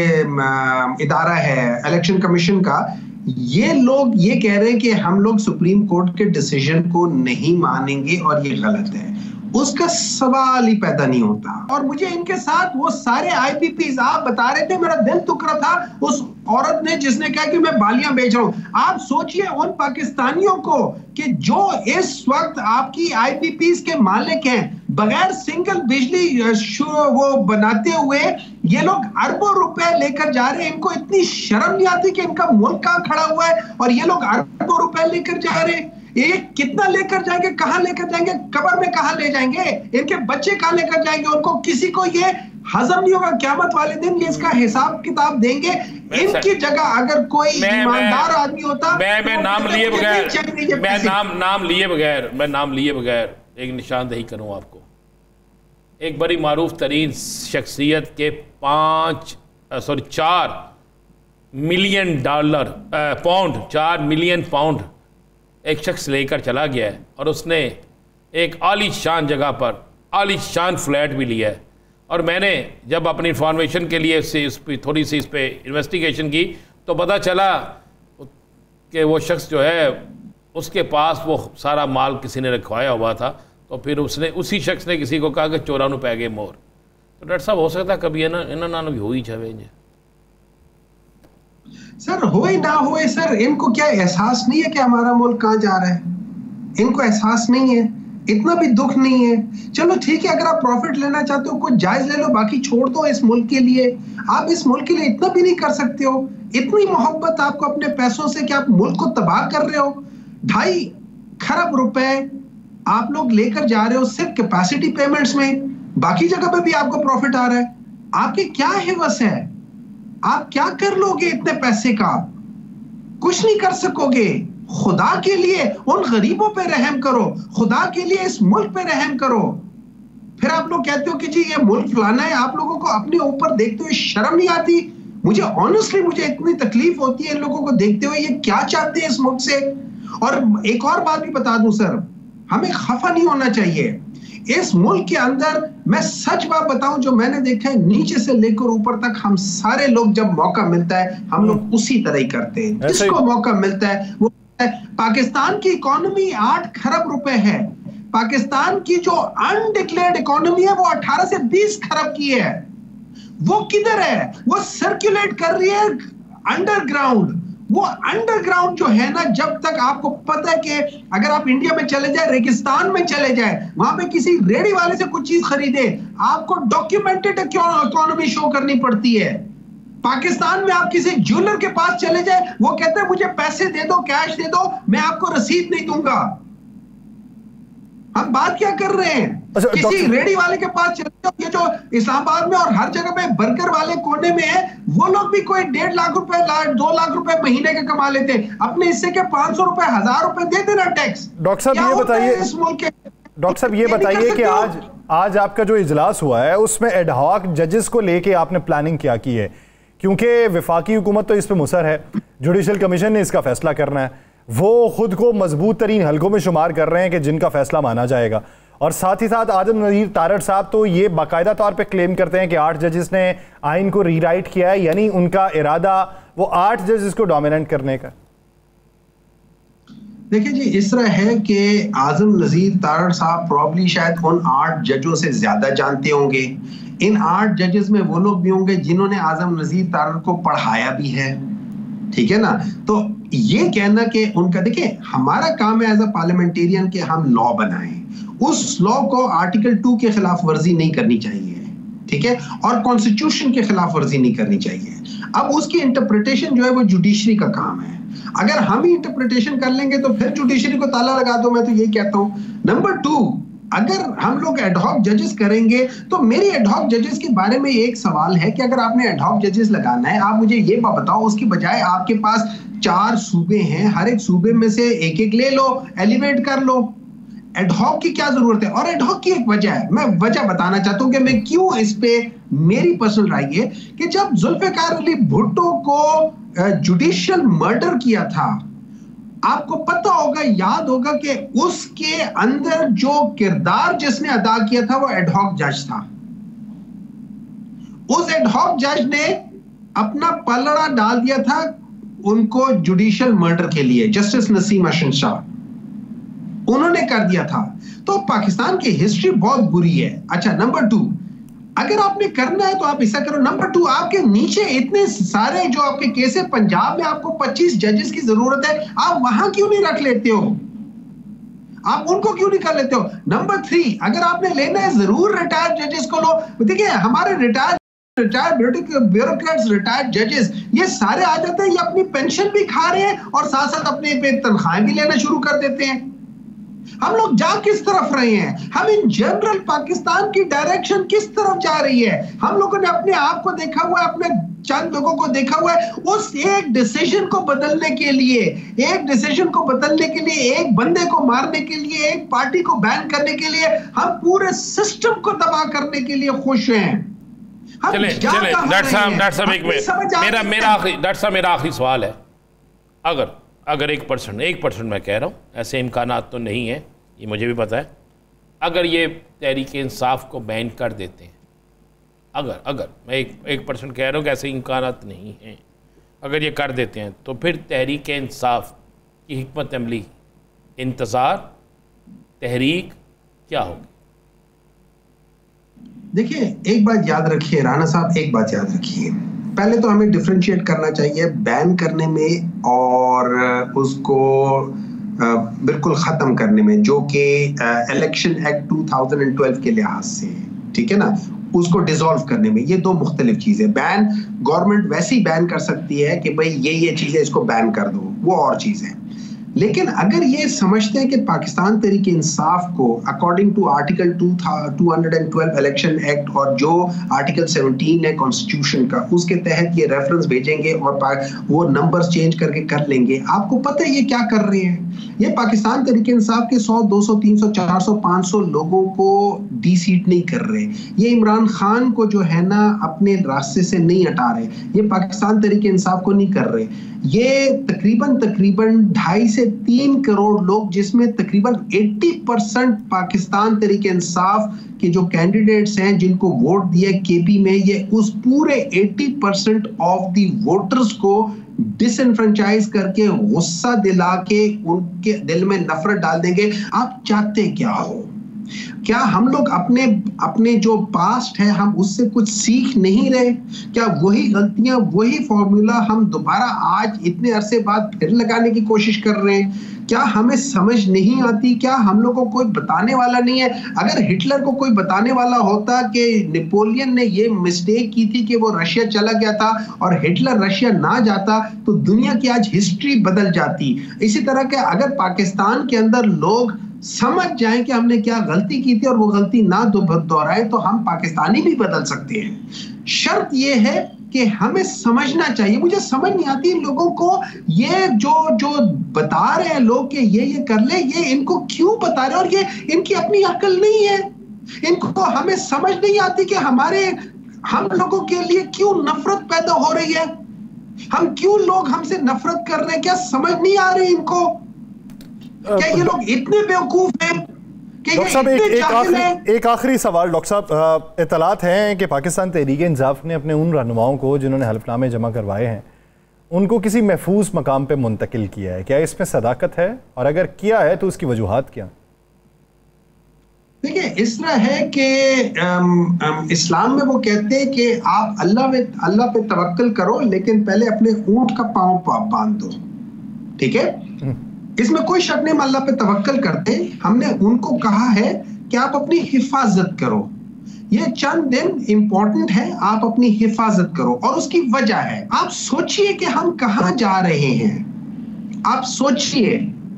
Speaker 3: इदारा है इलेक्शन कमीशन का, ये लोग ये कह रहे हैं कि हम लोग सुप्रीम कोर्ट के डिसीजन को नहीं मानेंगे और ये गलत है। उसका सवाल ही पैदा नहीं होता। और मुझे इनके साथ वो सारे आईपीपीज आप बता रहे थे, मेरा दिल टुक रहा था उस औरत ने जिसने कहा कि मैं बालियां बेच रहा हूं। आप सोचिए उन पाकिस्तानियों को कि जो इस वक्त आपकी आईपीपीज के मालिक हैं, बगैर सिंगल बिजली वो बनाते हुए ये लोग अरबों रुपए लेकर जा रहे हैं। इनको इतनी शर्म नहीं आती कि इनका मुल्क कहां खड़ा हुआ है और ये लोग अरबों रुपए लेकर जा रहे हैं। ये कितना लेकर जाएंगे, कहां लेकर जाएंगे, कब्र में कहां ले जाएंगे, इनके बच्चे कहां लेकर जाएंगे, उनको किसी को ये हजम नहीं होगा। क़यामत वाले दिन ये इसका हिसाब किताब देंगे। इनकी जगह अगर कोई ईमानदार आदमी होता,
Speaker 2: मैं नाम लिए बगैर एक निशानदेही करूं आपको। एक बड़ी मारूफ तरीन शख्सियत के 4 मिलियन पाउंड एक शख्स लेकर चला गया है और उसने एक आलीशान जगह पर आलीशान फ्लैट भी लिया है। और मैंने जब अपनी इंफॉर्मेशन के लिए थोड़ी सी इस पर इन्वेस्टिगेशन की तो पता चला कि वो शख्स जो है उसके पास वो सारा माल किसी ने रखवाया हुआ था। तो फिर उसी शख्स ने किसी को कहा कि चोरा नूं पै गए मोर। तो डॉक्टर साहब हो सकता कभी इन्होंने भी हो ही जावे
Speaker 3: सर, हो ही ना होए सर, इनको क्या एहसास नहीं है कि हमारा मुल्क कहां जा रहा है? इनको एहसास नहीं है, इतना भी दुख नहीं है। चलो ठीक है, अगर आप प्रॉफिट लेना चाहते हो कुछ जायज ले लो, बाकी छोड़ दो इस मुल्क के लिए। आप इस मुल्क के लिए इतना भी नहीं कर सकते हो। इतनी मोहब्बत आपको अपने पैसों से कि आप मुल्क को तबाह कर रहे हो। 2.5 खरब रुपए आप लोग लेकर जा रहे हो सिर्फ कैपेसिटी पेमेंट्स में, बाकी जगह पे भी आपको प्रॉफिट आ रहा है। आपके क्या हिवस है? आप क्या कर लोगे इतने पैसे का? कुछ नहीं कर सकोगे। खुदा के लिए उन गरीबों पे रहम करो, खुदा के लिए इस मुल्क पे रहम करो। फिर आप लोग कहते हो कि जी ये मुल्क फलाना है। आप लोगों को अपने ऊपर देखते हुए शर्म नहीं आती? मुझे ऑनेस्टली मुझे इतनी तकलीफ होती है इन लोगों को देखते हुए, ये क्या चाहते हैं इस मुल्क से। और एक और बात भी बता दूं सर, हमें खफा नहीं होना चाहिए। इस मुल्क के अंदर मैं सच बात बताऊं, जो मैंने देखा है नीचे से लेकर ऊपर तक, हम सारे लोग जब मौका मिलता है हम लोग उसी तरह ही करते हैं। जिसको मौका मिलता है वो। पाकिस्तान की इकोनॉमी 8 खरब रुपए है। पाकिस्तान की जो अनडिक्लेयर्ड इकोनॉमी है वो 18 से 20 खरब की है। वो किधर है? वो सर्कुलेट कर रही है अंडरग्राउंड। वो अंडरग्राउंड जो है ना, जब तक आपको पता है कि अगर आप इंडिया में चले जाए, रेगिस्तान में चले जाए, वहां पे किसी रेडी वाले से कुछ चीज खरीदे, आपको डॉक्यूमेंटेड इकोनॉमी शो करनी पड़ती है। पाकिस्तान में आप किसी ज्वेलर के पास चले जाए, वो कहते हैं मुझे पैसे दे दो, कैश दे दो, मैं आपको रसीद नहीं दूंगा। हम बात क्या कर रहे हैं? किसी रेडी वाले के पास चले जाओ, ये जो इस्लामाबाद में और हर जगह पे बर्गर वाले कोने में है, वो लोग भी कोई 1.5 लाख रुपए 2 लाख रुपए महीने के कमा लेते हैं। अपने हिस्से के 500 रुपए 1000 रुपए दे देना टैक्स।
Speaker 1: डॉक्टर साहब ये बताइए, इस मुल्क के डॉक्टर साहब ये बताइए कि आज आपका जो इजलास हुआ है उसमें एडहॉक जजेस को लेके आपने प्लानिंग क्या की है? क्योंकि वफाकी हुकूमत तो इस पे मुसर है, जुडिशल कमीशन ने इसका फैसला करना है, वो खुद को मजबूत तरीन हलकों में शुमार कर रहे हैं कि जिनका फैसला माना जाएगा। और साथ ही साथ आजम नज़ीर तारड़ साहब तो ये बाकायदा तौर पे क्लेम करते हैं कि 8 जजेस ने आइन को रीराइट किया है, यानी उनका इरादा वो 8 जजेस को डोमिनेट करने का।
Speaker 3: देखिए जी, इस तरह है कि आजम नज़ीर तारड़ साहब प्रॉब्ली शायद उन 8 जजों से ज्यादा जानते होंगे। इन 8 जजेस में वो लोग भी होंगे जिन्होंने आजम नज़ीर तारड़ को पढ़ाया भी है, ठीक है ना। तो ये कहना कि उनका, देखिए हमारा काम है एज अ पार्लियामेंटेरियन कि हम लॉ बनाएं, उस लॉ को आर्टिकल 2 के खिलाफ वर्जी नहीं करनी चाहिए, ठीक है, और कॉन्स्टिट्यूशन के खिलाफ वर्जी नहीं करनी चाहिए। अब उसकी इंटरप्रिटेशन जो है वो जुडिशरी का काम है। अगर हम ही इंटरप्रिटेशन कर लेंगे तो फिर जुडिशरी को ताला लगा दो, मैं तो यही कहता हूं। नंबर 2, अगर हम लोग एडहॉक जजेस करेंगे तो मेरी एडहॉक जजेस के बारे में एक सवाल है कि अगर आपने एडहॉक जजेस लगाना है, आप मुझे ये बताओ, उसकी बजाय आपके पास 4 सूबे हैं, हर एक सूबे में से एक एक ले लो, एलिवेट कर लो। एडहॉक की क्या जरूरत है? और एडहॉक की एक वजह है, मैं वजह बताना चाहता हूं कि मैं क्यों इस पे, मेरी पर्सनल राय है कि जब जुल्फिकार अली भुट्टो को जुडिशियल मर्डर किया था, आपको पता होगा, याद होगा कि उसके अंदर जो किरदार जिसने अदा किया था वो एडहॉक जज था। उस एडहॉक जज ने अपना पलड़ा डाल दिया था उनको जुडिशियल मर्डर के लिए, जस्टिस नसीम अशन शाह उन्होंने कर दिया था। तो पाकिस्तान की हिस्ट्री बहुत बुरी है। अच्छा, नंबर 2, अगर आपने करना है तो आप ऐसा करो। नंबर 2, आपके नीचे इतने सारे जो आपके केस है, पंजाब में आपको 25 जजेस की जरूरत है, आप वहां क्यों नहीं रख लेते हो? आप उनको क्यों नहीं कर लेते हो? नंबर 3, अगर आपने लेना है जरूर रिटायर्ड जजेस को लो। देखिए हमारे रिटायर्ड ब्यूरोक्रेट्स, रिटायर्ड जजेस, ये सारे आ जाते हैं, ये अपनी पेंशन भी खा रहे हैं और साथ साथ अपने पे तनख्वाहें भी लेना शुरू कर देते हैं। हम लोग जा किस तरफ रहे हैं? हम इन जनरल पाकिस्तान की डायरेक्शन किस तरफ जा रही है? हम लोगों ने अपने आप को देखा हुआ है, अपने चंद लोगों को देखा हुआ है, उस एक डिसीजन को बदलने के लिए, एक बंदे को मारने के लिए, एक पार्टी को बैन करने के लिए, हम पूरे सिस्टम को तबाह करने के लिए खुश हैं।
Speaker 2: चले डॉक्टर साहब एक मिनट, मेरा आखिरी सवाल है। अगर 1% मैं कह रहा हूँ, ऐसे इम्कानात तो नहीं है, ये मुझे भी पता है, अगर ये तहरीक इंसाफ को बैन कर देते हैं, अगर मैं 1% कह रहा हूँ कि ऐसे इम्कानात नहीं हैं, अगर ये कर देते हैं तो फिर तहरीक इंसाफ की हिकमत अमली, इंतज़ार, तहरीक क्या होगी?
Speaker 3: देखिए एक बात याद रखिए राना साहब, एक बात याद रखिए, पहले तो हमें डिफरेंशिएट करना चाहिए बैन करने में और उसको बिल्कुल ख़त्म करने में, जो कि इलेक्शन एक्ट 2012 के लिहाज से, ठीक है ना, उसको डिसॉल्व करने में। ये 2 मुख्तलिफ चीज़ें। बैन गवर्नमेंट वैसे ही बैन कर सकती है कि भाई ये चीज़ें इसको बैन कर दो, वो और चीज़ है। लेकिन अगर ये समझते हैं कि पाकिस्तान तहरीक इंसाफ को according to article 212 election act और जो आर्टिकल 17 है कॉन्स्टिट्यूशन का, उसके तहत ये रेफरेंस भेजेंगे और वो नंबर्स चेंज करके कर लेंगे, आपको पता है ये क्या कर रहे हैं? ये पाकिस्तान तहरीक इंसाफ के 100, 200, 300, 400, 500 लोगों को डी-सीट नहीं कर रहे। ये इमरान खान को जो है ना अपने रास्ते से नहीं हटा रहे। ये पाकिस्तान तहरीक इंसाफ को नहीं कर रहे। ये तकरीबन 2.5 से 3 करोड़ लोग, जिसमें तकरीबन 80% पाकिस्तान तहरीक इंसाफ के जो कैंडिडेट्स हैं जिनको वोट दिया केपी में, ये उस पूरे 80% ऑफ दी वोटर्स को डिसएनफ्रेंचाइज करके, गुस्सा दिला के उनके दिल में नफरत डाल देंगे। आप चाहते क्या हो? क्या हम लोग अपने जो पास्ट है हम उससे कुछ सीख नहीं रहे? क्या वही गलतियां, वही फॉर्मूला हम दोबारा आज इतने अरसे बाद फिर लगाने की कोशिश कर रहे हैं? क्या हमें समझ नहीं आती? क्या हम लोगों को कोई बताने वाला नहीं है? अगर हिटलर को कोई बताने वाला होता कि नेपोलियन ने ये मिस्टेक की थी कि वो रशिया चला गया था और हिटलर रशिया ना जाता, तो दुनिया की आज हिस्ट्री बदल जाती। इसी तरह के अगर पाकिस्तान के अंदर लोग समझ जाएं कि हमने क्या गलती की थी और वो गलती ना दोहराए, तो हम पाकिस्तानी भी बदल सकते हैं। शर्त ये है कि हमें समझना चाहिए। मुझे समझ नहीं आती इन लोगों को, ये जो बता रहे हैं लोग कि ये कर ले, ये इनको क्यों बता रहे हैं? और ये इनकी अपनी अकल नहीं है। इनको हमें समझ नहीं आती कि हम लोगों के लिए क्यों नफरत पैदा हो रही है, हम क्यों लोग हमसे नफरत कर रहे हैं। क्या समझ नहीं आ रही इनको? क्या ये लोग इतने बेवकूफ हैं?
Speaker 1: डॉक्टर साहब, एक आखिरी सवाल। डॉक्टर साहब, इतलात हैं कि पाकिस्तान तहरीक-ए-इंसाफ ने अपने उन रहनुमाओं को जिन्होंने हल्फनामे जमा करवाए हैं, उनको किसी महफूज मकाम पे मुंतकिल किया है। क्या इसमें सदाकत है, और अगर किया है तो उसकी वजूहात क्या?
Speaker 3: देखिए, इस तरह है कि इस्लाम में वो कहते हैं कि आप अल्लाह पे तवक्कल करो, लेकिन पहले अपने ऊंट का पांव बांध दो। ठीक है, इसमें कोई शक नहीं, हम अल्लाह पे तवक्कल करते। हमने उनको कहा है कि आप अपनी हिफाजत करो, ये चंद दिन इंपॉर्टेंट है, आप अपनी हिफाजत करो। और उसकी वजह है, आप सोचिए कि हम कहां जा रहे हैं। आप सोचिए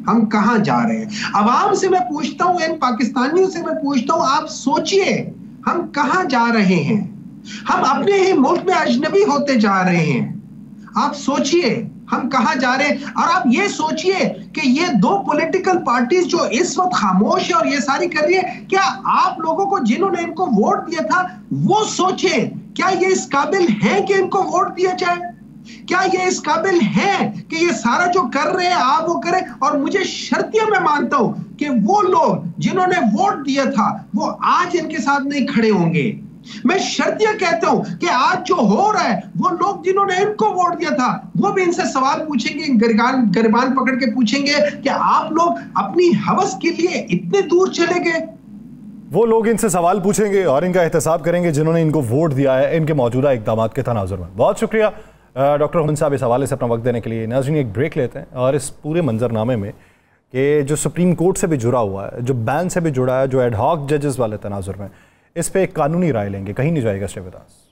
Speaker 3: हम कहां जा रहे हैं। अवाम से मैं पूछता हूं, इन पाकिस्तानियों से मैं पूछता हूं, आप सोचिए हम कहां जा रहे हैं। हम अपने ही मुल्क में अजनबी होते जा रहे हैं। आप सोचिए हम कहां जा रहे हैं। और आप ये सोचिए कि ये दो पॉलिटिकल पार्टीज जो इस वक्त खामोश है और ये सारी कर रही है, क्या आप लोगों को जिन्होंने इनको वोट दिया था वो सोचे, क्या ये इस काबिल है कि इनको वोट दिया जाए? क्या ये इस काबिल है कि ये सारा जो कर रहे हैं आप वो करें? और मुझे शर्तिया मैं मानता हूं कि वो लोग जिन्होंने वोट दिया था वो आज इनके साथ नहीं खड़े होंगे। मैं शर्तिया कहता हूं कि आज जो हो रहा है, वो लोग जिन्होंने इनको वोट दिया था वो भी इनसे सवाल पूछेंगे, गिरबान पकड़ के पूछेंगे कि आप लोग अपनी हवस के लिए इतने दूर चले गए।
Speaker 1: वो लोग इनसे सवाल पूछेंगे और इनका एहतसाब करेंगे जिन्होंने इनको वोट दिया है इनके मौजूदा इक़दामात के तनाजुर में। बहुत शुक्रिया डॉक्टर हुमन साहब इस हवाले से अपना वक्त देने के लिए। नाज़रीन, एक ब्रेक लेते हैं और इस पूरे मंजरनामे में कि जो सुप्रीम कोर्ट से भी जुड़ा हुआ है, जो बैन से भी जुड़ा है, जो एडहॉक जजेस वाले तनाजुर में, इस पे एक कानूनी राय लेंगे। कहीं नहीं जाएगा स्टे विद अस।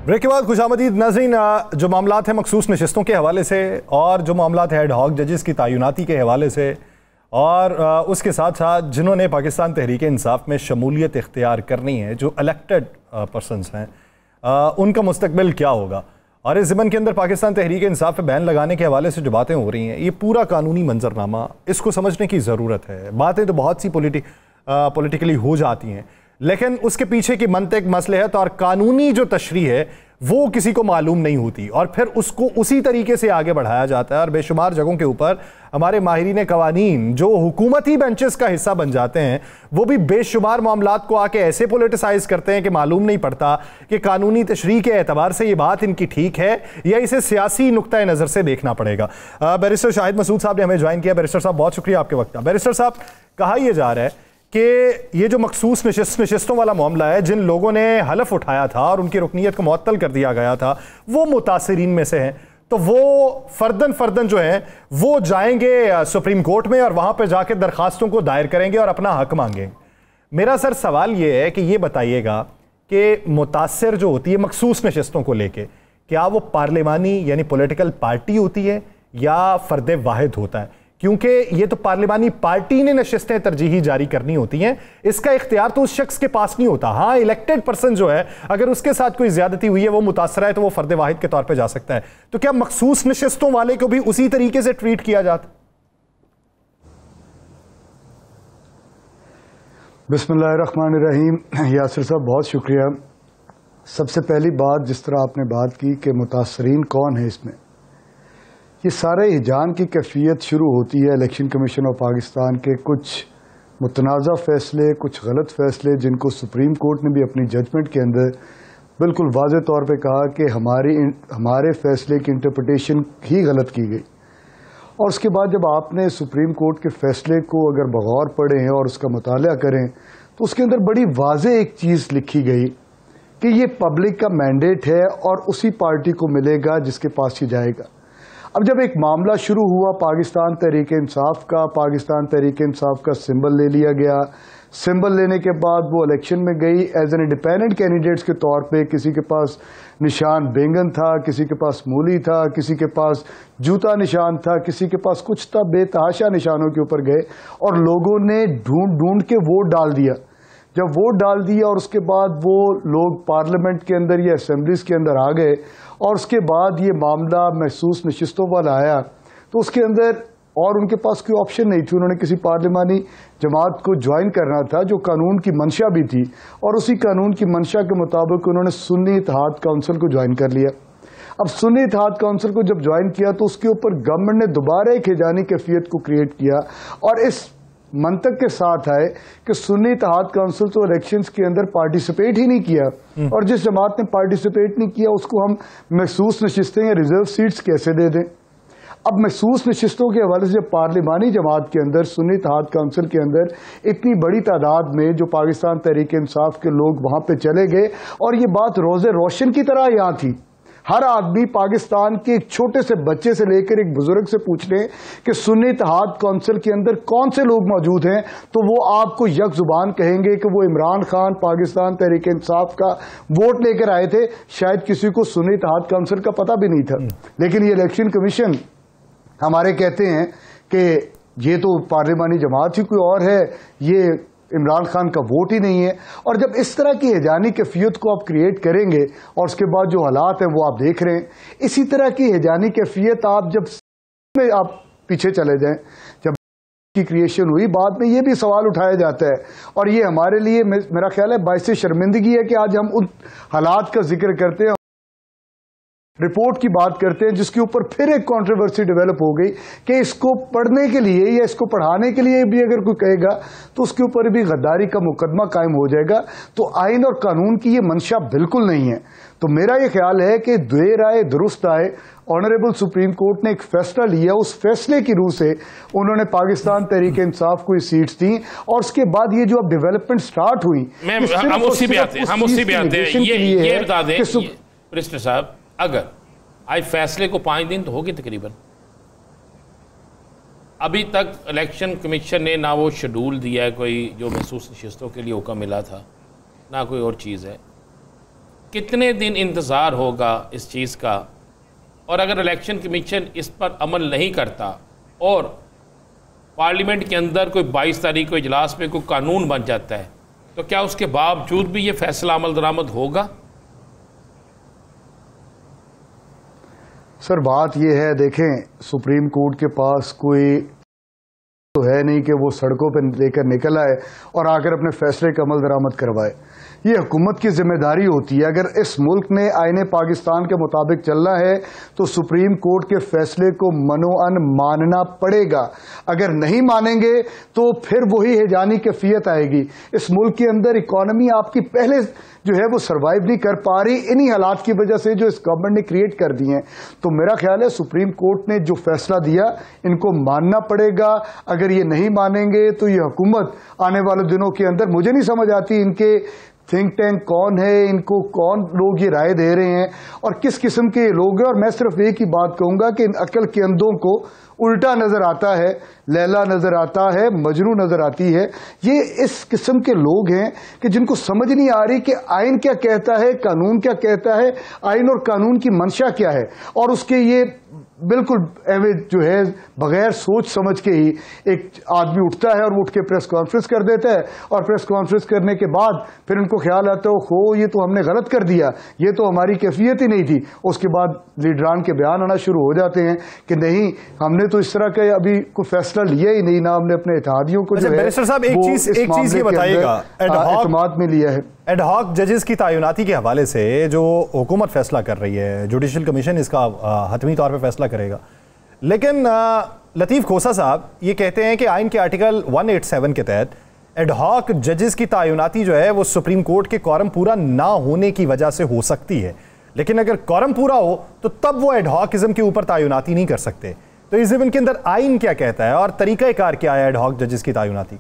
Speaker 1: ब्रेक के बाद खुशामदीद। नाज़रीन, जो मामलात हैं मखसूस नशिस्तों के हवाले से और जो मामलात है एडहॉक जजेस की तैनाती के हवाले से और उसके साथ साथ जिन्होंने पाकिस्तान तहरीक-ए-इंसाफ में शमूलियत इख्तियार करनी है, जो इलेक्टेड पर्सनस हैं, उनका मुस्तकबिल क्या होगा, और इस ज़िमन के अंदर पाकिस्तान तहरीक-ए-इंसाफ पे बैन लगाने के हवाले से जो बातें हो रही हैं, ये पूरा कानूनी मंजरनामा, इसको समझने की ज़रूरत है। बातें तो बहुत सी पॉलिटिकली हो जाती हैं, लेकिन उसके पीछे की मंतिक, मसलहत और कानूनी जो तशरीह है वो किसी को मालूम नहीं होती, और फिर उसको उसी तरीके से आगे बढ़ाया जाता है। और बेशुमार जगहों के ऊपर हमारे माहिरीन कवानीन जो हुकूमती बेंचेस का हिस्सा बन जाते हैं, वो भी बेशुमार मामलात को आके ऐसे पोलिटिसाइज करते हैं कि मालूम नहीं पड़ता कि कानूनी तशरीह के एतबार से ये बात इनकी ठीक है या इसे सियासी नुक्ता नज़र से देखना पड़ेगा। बैरिस्टर शाहिद मसूद साहब ने हमें ज्वाइन किया। बैरिस्टर साहब, बहुत शुक्रिया आपके वक्त का। बैरिस्टर साहब, कहा यह जा रहा है कि ये जो मखसूस नशिस्तों वाला मामला है, जिन लोगों ने हलफ उठाया था और उनकी रुकनीत को मुअत्तल कर दिया गया था, वो मुतासिरीन में से हैं, तो वो फर्दन जो है वो जाएंगे सुप्रीम कोर्ट में और वहां पर जाकर दरखास्तों को दायर करेंगे और अपना हक मांगेंगे। मेरा सर सवाल ये है कि ये बताइएगा कि मुतासिर जो होती है मखसूस नशिस्तों को लेके, क्या वो पार्लिमानी यानी पॉलिटिकल पार्टी होती है या फर्द वाहिद होता है? क्योंकि ये तो पार्लिमानी पार्टी ने नशिस्तें तरजीही जारी करनी होती हैं, इसका इख्तियार तो उस शख्स के पास नहीं होता। हाँ, इलेक्टेड पर्सन जो है, अगर उसके साथ कोई ज्यादती हुई है, वो मुतासरा है, तो वो फर्द वाहिद के तौर पे जा सकता है। तो क्या मखसूस नशिस्तों वाले को भी उसी तरीके से ट्रीट किया जाता?
Speaker 4: बिस्मिल्लाहिर्रहमानिर्रहीम। यासिर साहब, बहुत शुक्रिया। सबसे पहली बात, जिस तरह आपने बात की कि मुतासरीन कौन है, इसमें ये सारे हिजान की कैफियत शुरू होती है इलेक्शन कमीशन ऑफ पाकिस्तान के कुछ मुतनाज़ा फ़ैसले, कुछ गलत फ़ैसले, जिनको सुप्रीम कोर्ट ने भी अपनी जजमेंट के अंदर बिल्कुल वाज़े तौर पे कहा कि हमारे फ़ैसले की इंटरप्रिटेशन ही गलत की गई। और उसके बाद जब आपने सुप्रीम कोर्ट के फैसले को अगर बगौर पढ़ें और उसका मुताला करें तो उसके अंदर बड़ी वाज़ेह एक चीज़ लिखी गई कि ये पब्लिक का मैंडेट है और उसी पार्टी को मिलेगा जिसके पास ये जाएगा। अब जब एक मामला शुरू हुआ पाकिस्तान तहरीक-ए-इंसाफ का सिंबल ले लिया गया। सिंबल लेने के बाद वो इलेक्शन में गई एज एन इंडिपेंडेंट कैंडिडेट्स के तौर पे। किसी के पास निशान बैंगन था, किसी के पास मूली था, किसी के पास जूता निशान था, किसी के पास कुछ था। बेतहाशा निशानों के ऊपर गए और लोगों ने ढूंढ ढूंढ के वोट डाल दिया। जब वोट डाल दिया और उसके बाद वो लोग पार्लियामेंट के अंदर या असेंबलीज के अंदर आ गए और उसके बाद ये मामला महसूस नशिस्तों वाला आया तो उसके अंदर और उनके पास कोई ऑप्शन नहीं थी। उन्होंने किसी पार्लिमानी जमात को ज्वाइन करना था जो कानून की मंशा भी थी और उसी कानून की मंशा के मुताबिक उन्होंने सुन्नी इत्तेहाद काउंसिल को ज्वाइन कर लिया। अब सुन्नी इत्तेहाद काउंसिल को जब ज्वाइन किया तो उसके ऊपर गवर्नमेंट ने दोबारा एक हिजानी कैफियत को क्रिएट किया और इस मंतक के साथ आए कि सुन्नी इत्तेहाद काउंसिल तो इलेक्शंस के अंदर पार्टिसिपेट ही नहीं किया और जिस जमात ने पार्टिसिपेट नहीं किया उसको हम महसूस नशिस्तें या रिजर्व सीट्स कैसे दे दें। अब महसूस नशिस्तों के हवाले से पार्लिमानी जमात के अंदर सुन्नी इत्तेहाद काउंसिल के अंदर इतनी बड़ी तादाद में जो पाकिस्तान तहरीक-ए-इंसाफ के लोग वहां पे चले गए और ये बात रोज़े रोशन की तरह यहाँ थी। हर आदमी पाकिस्तान के एक छोटे से बच्चे से लेकर एक बुजुर्ग से पूछ लें कि सुन्नी इत्तेहाद काउंसिल के अंदर कौन से लोग मौजूद हैं तो वो आपको यक जुबान कहेंगे कि वो इमरान खान पाकिस्तान तहरीक-ए-इंसाफ का वोट लेकर आए थे। शायद किसी को सुन्नी इत्तेहाद काउंसिल का पता भी नहीं था। लेकिन ये इलेक्शन कमीशन हमारे कहते हैं कि ये तो पार्लिमानी जमात ही कोई और है, ये इमरान खान का वोट ही नहीं है। और जब इस तरह की हिजानी कैफियत को आप क्रिएट करेंगे और उसके बाद जो हालात हैं वो आप देख रहे हैं, इसी तरह की हिजानी कैफियत आप जब में आप पीछे चले जाएं, जब की क्रिएशन हुई बाद में ये भी सवाल उठाया जाता है और ये हमारे लिए मेरा ख्याल है बाइस शर्मिंदगी है कि आज हम उन हालात का जिक्र करते हैं, रिपोर्ट की बात करते हैं जिसके ऊपर फिर एक कंट्रोवर्सी डेवलप हो गई कि इसको पढ़ने के लिए या इसको पढ़ाने के लिए भी अगर कोई कहेगा तो उसके ऊपर भी गद्दारी का मुकदमा कायम हो जाएगा। तो आइन और कानून की ये मंशा बिल्कुल नहीं है। तो मेरा ये ख्याल है कि देर आए दुरुस्त आए, ऑनरेबल सुप्रीम कोर्ट ने एक फैसला लिया, उस फैसले की रूह से उन्होंने पाकिस्तान तहरीक-ए-इंसाफ को ये सीट्स दी और उसके बाद ये जो अब डेवलपमेंट स्टार्ट हुई
Speaker 2: हम उसी पे आते हैं। ये बता दें मिनिस्टर साहब, अगर आज फैसले को 5 दिन तो हो गए तकरीबन, अभी तक इलेक्शन कमीशन ने ना वो शेड्यूल दिया है कोई जो महसूस नशिस्तों के लिए हुक्म मिला था, ना कोई और चीज़ है। कितने दिन इंतज़ार होगा इस चीज़ का? और अगर इलेक्शन कमीशन इस पर अमल नहीं करता और पार्लियामेंट के अंदर कोई 22 तारीख को इजलास में कोई कानून बन जाता है तो क्या उसके बावजूद भी ये फैसला अमल दरामद होगा?
Speaker 4: सर बात यह है, देखें सुप्रीम कोर्ट के पास कोई तो है नहीं कि वो सड़कों पर लेकर निकल आए और आकर अपने फैसले का अमल दरामद करवाए। ये हुकूमत की जिम्मेदारी होती है। अगर इस मुल्क ने आईने पाकिस्तान के मुताबिक चलना है तो सुप्रीम कोर्ट के फैसले को मनोअन मानना पड़ेगा। अगर नहीं मानेंगे तो फिर वही हिजानी कैफियत आएगी। इस मुल्क के अंदर इकॉनमी आपकी पहले जो है वो सर्वाइव नहीं कर पा रही इन्हीं हालात की वजह से जो इस गवर्नमेंट ने क्रिएट कर दिए हैं। तो मेरा ख्याल है सुप्रीम कोर्ट ने जो फैसला दिया इनको मानना पड़ेगा। अगर ये नहीं मानेंगे तो ये हुकूमत आने वाले दिनों के अंदर, मुझे नहीं समझ आती इनके थिंक टैंक कौन है, इनको कौन लोग ये राय दे रहे हैं और किस किस्म के लोग हैं। और मैं सिर्फ एक ही बात कहूंगा कि इन अकल के अंधों को उल्टा नजर आता है, लैला नजर आता है, मजनू नजर आती है। ये इस किस्म के लोग हैं कि जिनको समझ नहीं आ रही कि आइन क्या कहता है, कानून क्या कहता है, आइन और कानून की मंशा क्या है। और उसके ये बिल्कुल जो है बगैर सोच समझ के ही एक आदमी उठता है और उठ के प्रेस कॉन्फ्रेंस कर देता है और प्रेस कॉन्फ्रेंस करने के बाद फिर उनको ख्याल आता है हो ये तो हमने गलत कर दिया, ये तो हमारी कैफियत ही नहीं थी। उसके बाद लीडरान के बयान आना शुरू हो जाते हैं कि नहीं हमने तो इस तरह का अभी कोई फैसला लिया ही नहीं, ना हमने अपने इत्तेहादियों को जो है
Speaker 1: एक चीज ये बताइएगा,
Speaker 4: एतमाद में लिया है।
Speaker 1: एडहॉक जजेस की तैनाती के हवाले से जो हुकूमत फैसला कर रही है, जुडिशल कमीशन इसका हतमी तौर पर फैसला करेगा, लेकिन लतीफ़ खोसा साहब ये कहते हैं कि आइन के आर्टिकल 187 के तहत एडहॉक जजेस की तैनाती जो है वो सुप्रीम कोर्ट के कॉरम पूरा ना होने की वजह से हो सकती है, लेकिन अगर कॉरम पूरा हो तो तब वो एडहॉकिज्म के ऊपर तैनाती नहीं कर सकते। तो तो इस ज़मीन के अंदर आइन क्या कहता है और तरीक़ाकार क्या है एड हॉक जजेस की तैनाती?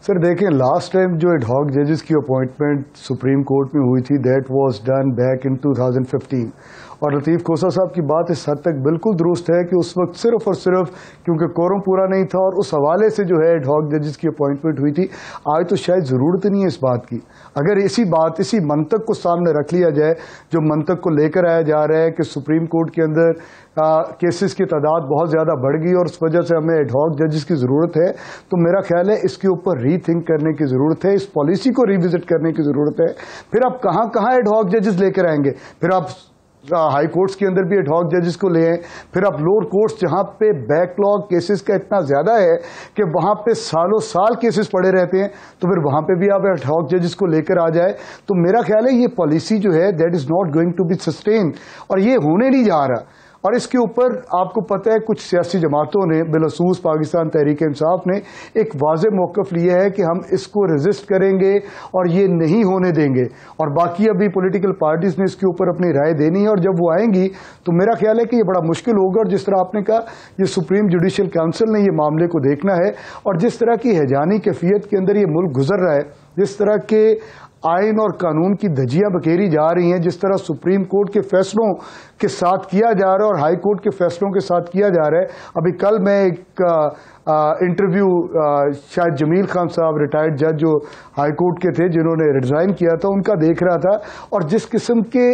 Speaker 4: सर देखें, लास्ट टाइम जो एड हॉक जजेस की अपॉइंटमेंट सुप्रीम कोर्ट में हुई थी, that was done back in 2015। और लतीफ़ खोसा साहब की बात इस हद तक बिल्कुल दुरुस्त है कि उस वक्त सिर्फ और सिर्फ क्योंकि कोरम पूरा नहीं था और उस हवाले से जो है एड हॉक जजेस की अपॉइंटमेंट हुई थी। आज तो शायद ज़रूरत नहीं है इस बात की। अगर इसी मंतक को सामने रख लिया जाए, जो मंतक को लेकर आया जा रहा है कि सुप्रीम कोर्ट के अंदर केसेस की तादाद बहुत ज़्यादा बढ़ गई और उस वजह से हमें एड हॉक जजेस की ज़रूरत है, तो मेरा ख्याल है इसके ऊपर रीथिंक करने की ज़रूरत है, इस पॉलिसी को रिविजिट करने की ज़रूरत है। फिर आप कहाँ कहाँ एड हॉक जजेस लेकर आएंगे? फिर आप हाई कोर्ट्स के अंदर भी एड हॉक जजेस को ले आए, फिर आप लोअर कोर्ट्स जहां पे बैकलॉग केसेस का इतना ज्यादा है कि वहां पे सालों साल केसेस पड़े रहते हैं, तो फिर वहां पे भी आप एड हॉक जजेस को लेकर आ जाए। तो मेरा ख्याल है ये पॉलिसी जो है that is not going to be sustain और ये होने नहीं जा रहा। और इसके ऊपर आपको पता है कुछ सियासी जमातों ने, बिलखसूस पाकिस्तान तहरीक इंसाफ ने एक वाज़ेह मौक़िफ़ लिया है कि हम इसको रेजिस्ट करेंगे और ये नहीं होने देंगे। और बाकी अभी पॉलिटिकल पार्टीज़ ने इसके ऊपर अपनी राय देनी है और जब वो आएंगी तो मेरा ख्याल है कि ये बड़ा मुश्किल होगा। और जिस तरह आपने कहा, ये सुप्रीम जुडिशल काउंसिल ने ये मामले को देखना है और जिस तरह की हैजानी कैफियत के अंदर ये मुल्क गुजर रहा है, जिस तरह के आइन और कानून की धज्जियां बखेरी जा रही हैं, जिस तरह सुप्रीम कोर्ट के फैसलों के साथ किया जा रहा है और हाई कोर्ट के फैसलों के साथ किया जा रहा है। अभी कल मैं एक इंटरव्यू शायद जमील खान साहब, रिटायर्ड जज जो हाई कोर्ट के थे जिन्होंने रिजाइन किया था, उनका देख रहा था और जिस किस्म के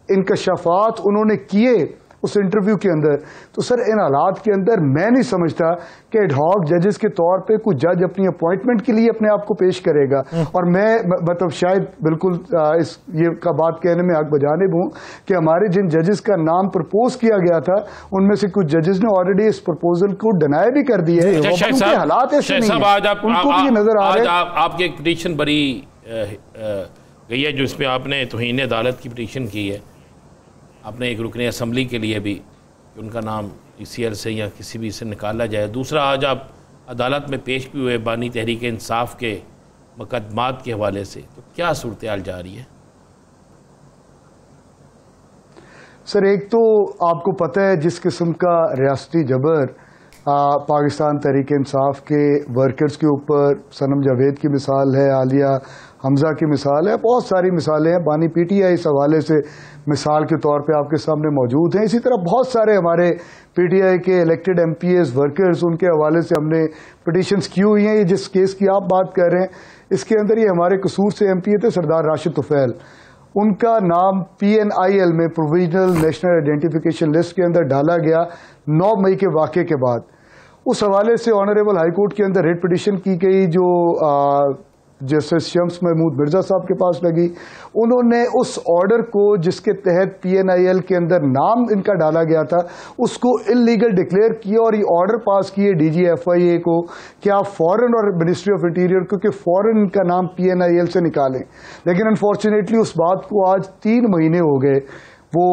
Speaker 4: इंकशाफात उन्होंने किए उस इंटरव्यू के अंदर, तो सर इन हालात के अंदर मैं नहीं समझता कि एड हॉक जजेस के तौर पे कोई जज अपनी अपॉइंटमेंट के लिए अपने आप को पेश करेगा। और मैं मतलब शायद बिल्कुल इस ये का बात कहने में आग बजाने दूं कि हमारे जिन जजेस का नाम प्रपोज किया गया था उनमें से कुछ जजेस ने ऑलरेडी इस प्रपोजल को डिनाई भी कर दिया है। हालात ऐसे नहीं है, उनको भी नजर आ रहा है।
Speaker 2: आपकी एक पिटीशन बरी गई है जिसमें आपने तौहीन अदालत की पिटीशन की है, आपने एक रुकने असम्बली के लिए भी कि उनका नाम ECL से या किसी भी से निकाला जाए। दूसरा, आज आप अदालत में पेश भी हुए बानी तहरीक इंसाफ के मुकदमात के हवाले से, तो क्या सूरत हाल जा रही है?
Speaker 4: सर एक तो आपको पता है जिस किस्म का रियासती जबर पाकिस्तान तहरीक इंसाफ के वर्कर्स के ऊपर, सनम जावेद की मिसाल है, आलिया हमजा की मिसाल है, बहुत सारी मिसालें हैं। बानी PTI इस हवाले से मिसाल के तौर पे आपके सामने मौजूद हैं। इसी तरह बहुत सारे हमारे PTI के इलेक्टेड MPs वर्कर्स, उनके हवाले से हमने पिटीशंस की हुई हैं। ये जिस केस की आप बात कर रहे हैं, इसके अंदर ये हमारे कसूर से MPA थे सरदार राशिद तुफैल, उनका नाम PNIL में प्रोविजनल नेशनल आइडेंटिफिकेशन लिस्ट के अंदर डाला गया 9 मई के वाक़े के बाद। उस हवाले से ऑनरेबल हाई कोर्ट के अंदर रिट पिटीशन की गई जो जस्टिस शम्स महमूद मिर्जा साहब के पास लगी। उन्होंने उस ऑर्डर को जिसके तहत PNIL के अंदर नाम इनका डाला गया था उसको इलीगल डिक्लेयर किया और ये ऑर्डर पास किए DG FIA को कि आप फॉरेन और मिनिस्ट्री ऑफ इंटीरियर क्योंकि फॉरेन का नाम PNIL से निकालें। लेकिन अनफॉर्चुनेटली उस बात को आज 3 महीने हो गए। वो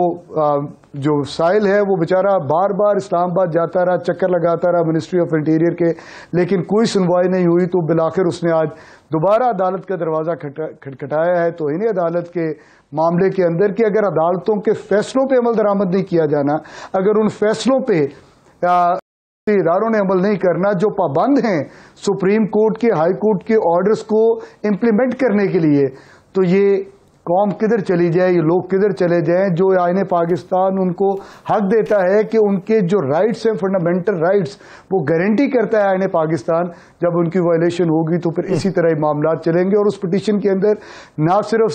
Speaker 4: जो साहिल है वो बेचारा बार बार इस्लामाबाद जाता रहा, चक्कर लगाता रहा मिनिस्ट्री ऑफ इंटीरियर के, लेकिन कोई सुनवाई नहीं हुई। तो बिलाखिर उसने आज दोबारा अदालत का दरवाज़ा खटखटाया है तो इन्हें अदालत के मामले के अंदर कि अगर अदालतों के फैसलों पे अमल दरामद नहीं किया जाना, अगर उन फैसलों पे इदारों ने अमल नहीं करना जो पाबंद हैं सुप्रीम कोर्ट के, हाई कोर्ट के ऑर्डर्स को इम्प्लीमेंट करने के लिए, तो ये कौम किधर चली जाए, ये लोग किधर चले जाएं। जो आईने पाकिस्तान उनको हक देता है कि उनके जो राइट्स हैं, फंडामेंटल राइट्स, वो गारंटी करता है आईने पाकिस्तान, जब उनकी वायलेशन होगी तो फिर इसी तरह मामला चलेंगे। और उस पिटीशन के अंदर ना सिर्फ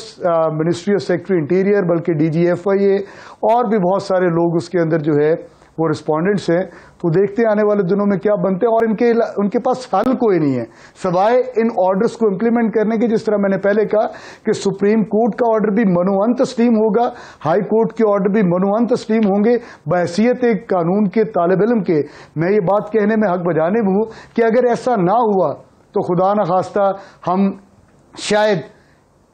Speaker 4: मिनिस्ट्री ऑफ सेक्रेटरी इंटीरियर बल्कि DG FIA और भी बहुत सारे लोग उसके अंदर जो है वो रिस्पोंडेंट्स हैं। तो देखते हैं आने वाले दिनों में क्या बनते हैं। और उनके पास हल कोई नहीं है सवाए इन ऑर्डर्स को इम्प्लीमेंट करने के। जिस तरह मैंने पहले कहा कि सुप्रीम कोर्ट का ऑर्डर भी मनुअन तस्लीम होगा, हाई कोर्ट के ऑर्डर भी मनुअन तस्लीम होंगे। बहैसियत एक कानून के तालिब इल्म के मैं ये बात कहने में हक बजाने हूँ कि अगर ऐसा ना हुआ तो खुदा न खास्ता हम शायद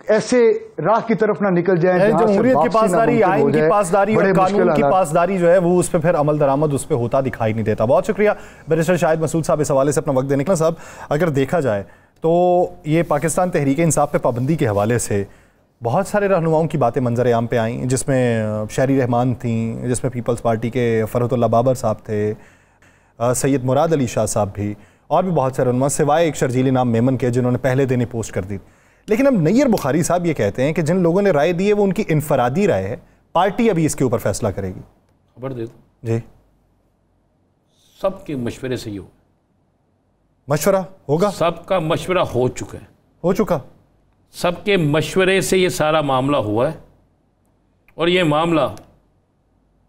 Speaker 4: ऐसे राह की तरफ ना निकल जाए।
Speaker 1: जमहूरियत की पासदारी, आइन की पासदारी और कानून की पासदारी जो है वो उस पर फिर अमल दरामद उस पर होता दिखाई नहीं देता। बहुत शुक्रिया बैरिस्टर शाहिद मसूद साहब इस हवाले से अपना वक्त देने के लिए। साहब अगर देखा जाए तो ये पाकिस्तान तहरीक इंसाफ पे पाबंदी के हवाले से बहुत सारे रहनुमाओं की बातें मंजर आम पे आई, जिसमें शहरी रहमान थी, जिसमें पीपल्स पार्टी के फ़रहतुल्लाह बाबर साहब थे, सैयद मुराद अली शाह साहब भी, और भी बहुत सारे रहनुमा, सिवाय एक शर्जीली नाम मेमन के जिन्होंने पहले दिन ही पोस्ट कर दी। लेकिन अब नैयर बुखारी साहब ये कहते हैं कि जिन लोगों ने राय दी है वो उनकी इनफरादी राय है, पार्टी अभी इसके ऊपर फैसला करेगी।
Speaker 2: खबर दे दो
Speaker 1: जी,
Speaker 2: सबके मशवरे से ये
Speaker 1: मशवरा होगा,
Speaker 2: सबका मशवरा हो चुका है,
Speaker 1: हो चुका,
Speaker 2: सबके मशवरे से ये सारा मामला हुआ है। और ये मामला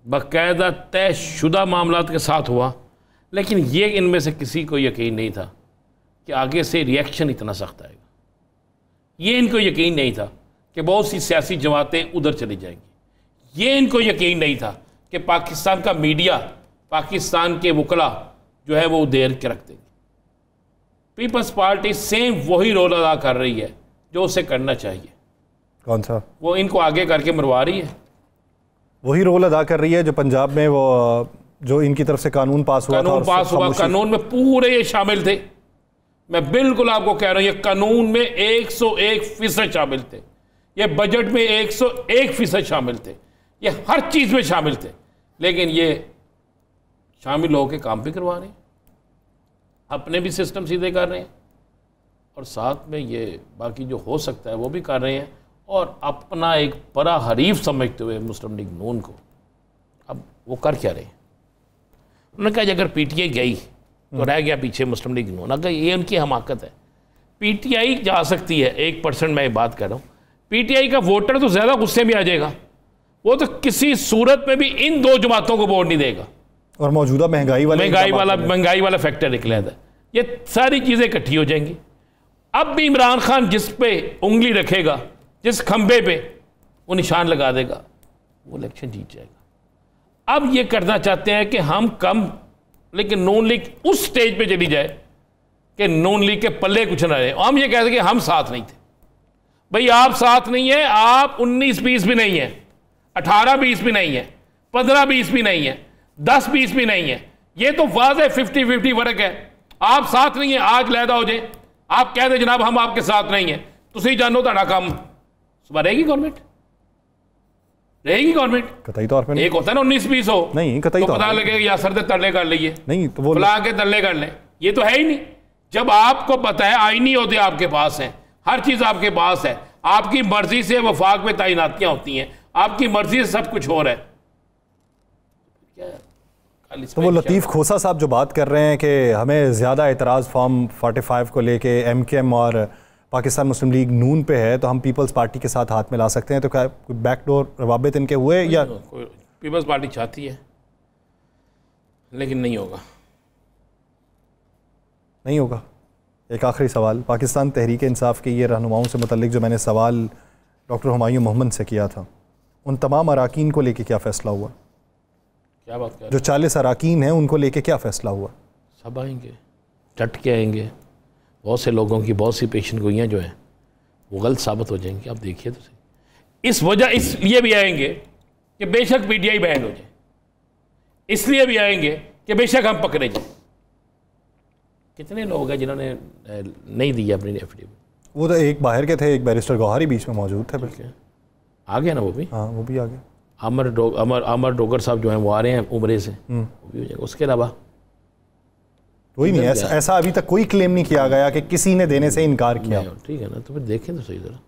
Speaker 2: बाकायदा तयशुदा मामलात के साथ हुआ, लेकिन ये इनमें से किसी को यकीन नहीं था कि आगे से रिएक्शन इतना सख्त आएगा। ये इनको यकीन नहीं था कि बहुत सी सियासी जमातें उधर चली जाएंगी। ये इनको यकीन नहीं था कि पाकिस्तान का मीडिया, पाकिस्तान के वकला जो है वो उधेर के रख देंगे। पीपल्स पार्टी सेम वही रोल अदा कर रही है जो उसे करना चाहिए।
Speaker 1: कौन सा? वो
Speaker 2: इनको आगे करके मरवा रही है।
Speaker 1: वही रोल अदा कर रही है जो पंजाब में वो जो इनकी तरफ से कानून पास हुआ,
Speaker 2: कानून में पूरे ये शामिल थे। मैं बिल्कुल आपको कह रहा हूं, ये कानून में 101% शामिल थे, ये बजट में 101% शामिल थे, ये हर चीज में शामिल थे, लेकिन ये शामिल होकर काम भी करवा रहे हैं, अपने भी सिस्टम सीधे कर रहे हैं, और साथ में ये बाकी जो हो सकता है वो भी कर रहे हैं, और अपना एक बड़ा हरीफ समझते हुए मुस्लिम लीग नून को अब वो कर क्या रहे हैं। उन्होंने कहा अगर पीटीआई गई तो रह गया पीछे मुस्लिम लीग नून। अगर ये उनकी हमाकत है, पीटीआई जा सकती है 1%, मैं बात कर रहा हूँ, पीटीआई का वोटर तो ज़्यादा गुस्से में आ जाएगा, वो तो किसी सूरत में भी इन दो जमातों को वोट नहीं देगा।
Speaker 1: और मौजूदा महंगाई
Speaker 2: वाला फैक्टर निकला था, ये सारी चीज़ें इकट्ठी हो जाएंगी। अब भी इमरान खान जिस पे उंगली रखेगा, जिस खंबे पे वो निशान लगा देगा, वो इलेक्शन जीत जाएगा। अब ये करना चाहते हैं कि हम कम, लेकिन नून लीग उस स्टेज पे चली जाए कि नून लीग के पल्ले कुछ ना रहे। हम ये कहते कि हम साथ नहीं थे। भाई आप साथ नहीं है, आप 19-20 भी नहीं है, 18-20 भी नहीं है, 15-20 भी नहीं है, 10-20 भी नहीं है, ये तो वाज़ेह 50-50 फर्क है। आप साथ नहीं है, आज लैदा हो जाए, आप कह दे जनाब हम आपके साथ नहीं है, तुसी जानो ताड़ा काम सुबह रहेगी गवर्नमेंट, रहेगी गवर्नमेंट
Speaker 1: कतई तौर पे।
Speaker 2: एक होता है ना 19-20 हो,
Speaker 1: नहीं कतई
Speaker 2: तो पता लगेगा या सर दे तरले कर लिए,
Speaker 1: नहीं तो वो
Speaker 2: बुला के तरले कर ले, ये तो है ही नहीं। जब आपको पता है आईनी होते आपके पास है, हर चीज आपके पास है, आपकी मर्जी से वफाक में तैनातियां होती हैं, आपकी मर्जी से सब कुछ हो रहा है।
Speaker 1: तो वो लतीफ़ खोसा साहब जो बात कर रहे हैं कि हमें ज़्यादा एतराज़ फॉर्म 45 को लेके एमकेएम और पाकिस्तान मुस्लिम लीग नून पे है, तो हम पीपल्स पार्टी के साथ हाथ मिला सकते हैं, तो क्या बैकडोर रवाबित इनके हुए? या
Speaker 2: पीपल्स पार्टी चाहती है लेकिन नहीं होगा,
Speaker 1: नहीं होगा। एक आखिरी सवाल, पाकिस्तान तहरीक इंसाफ के ये रहनुमाओं से मुतल्लिक जो मैंने सवाल डॉक्टर हुमायूं मोहम्मद से किया था, उन तमाम अराकीन को लेके क्या फ़ैसला हुआ?
Speaker 2: क्या बात कर?
Speaker 1: जो 40 अराकीन हैं उनको लेके क्या फ़ैसला हुआ?
Speaker 2: सब आएंगे, डट के आएंगे। बहुत से लोगों की बहुत सी पेशन गोइयाँ जो हैं वो गलत साबित हो जाएंगी। आप देखिए तो सही। इस वजह इसलिए भी आएंगे कि बेशक पीटीआई बैन हो जाए, इसलिए भी आएंगे कि बेशक हम पकड़े जाए। कितने लोग हैं जिन्होंने नहीं दिया अपनी एफिडेविट?
Speaker 1: वो तो एक बाहर के थे, एक बैरिस्टर गौहरी बीच में मौजूद थे, बल्कि
Speaker 2: आ गया ना वो भी।
Speaker 1: हाँ वो भी आ गया।
Speaker 2: अमर डोगर साहब जो हैं वो आ रहे हैं उम्रे से, वो भी हो जाएगा। उसके अलावा
Speaker 1: कोई नहीं, ऐसा अभी तक कोई क्लेम नहीं किया गया कि किसी ने देने से इनकार किया।
Speaker 2: ठीक है ना, तो फिर देखें तो सही, ज़रा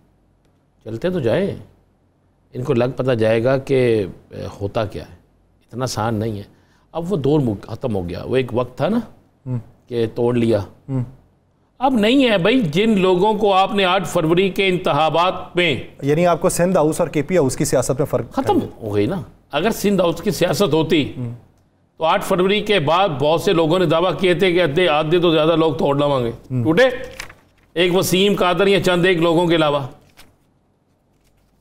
Speaker 2: चलते तो जाए, इनको लग पता जाएगा कि होता क्या है। इतना आसान नहीं है। अब वो दौर ख़त्म हो गया, वो एक वक्त था ना कि तोड़ लिया, अब नहीं है भाई। जिन लोगों को आपने 8 फरवरी के इंतखाबात में,
Speaker 1: यानी आपको सिंध हाउस और केपी हाउस की सियासत में फ़र्क
Speaker 2: ख़त्म हो गई ना। अगर सिंध हाउस की सियासत होती तो 8 फरवरी के बाद बहुत से लोगों ने दावा किए थे कि आधे तो ज़्यादा लोग तोड़ लवांगे, टूटे एक वसीम कादर या चंद एक लोगों के अलावा।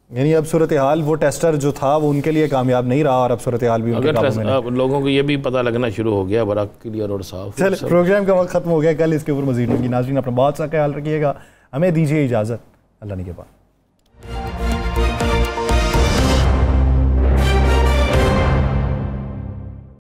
Speaker 1: यानी अब सूरत हाल, वो टेस्टर जो था वो उनके लिए कामयाब नहीं रहा, और अब सूरत हाल भी
Speaker 2: अगर लोगों को ये भी पता लगना शुरू हो गया बड़ा क्लियर और साफ।
Speaker 1: चल, प्रोग्राम का वक्त खत्म हो गया, कल इसके ऊपर मजीद होगी। नाज़रीन अपना बहुत सा ख्याल रखिएगा, हमें दीजिए इजाज़त, अल्लाह ने के बाद।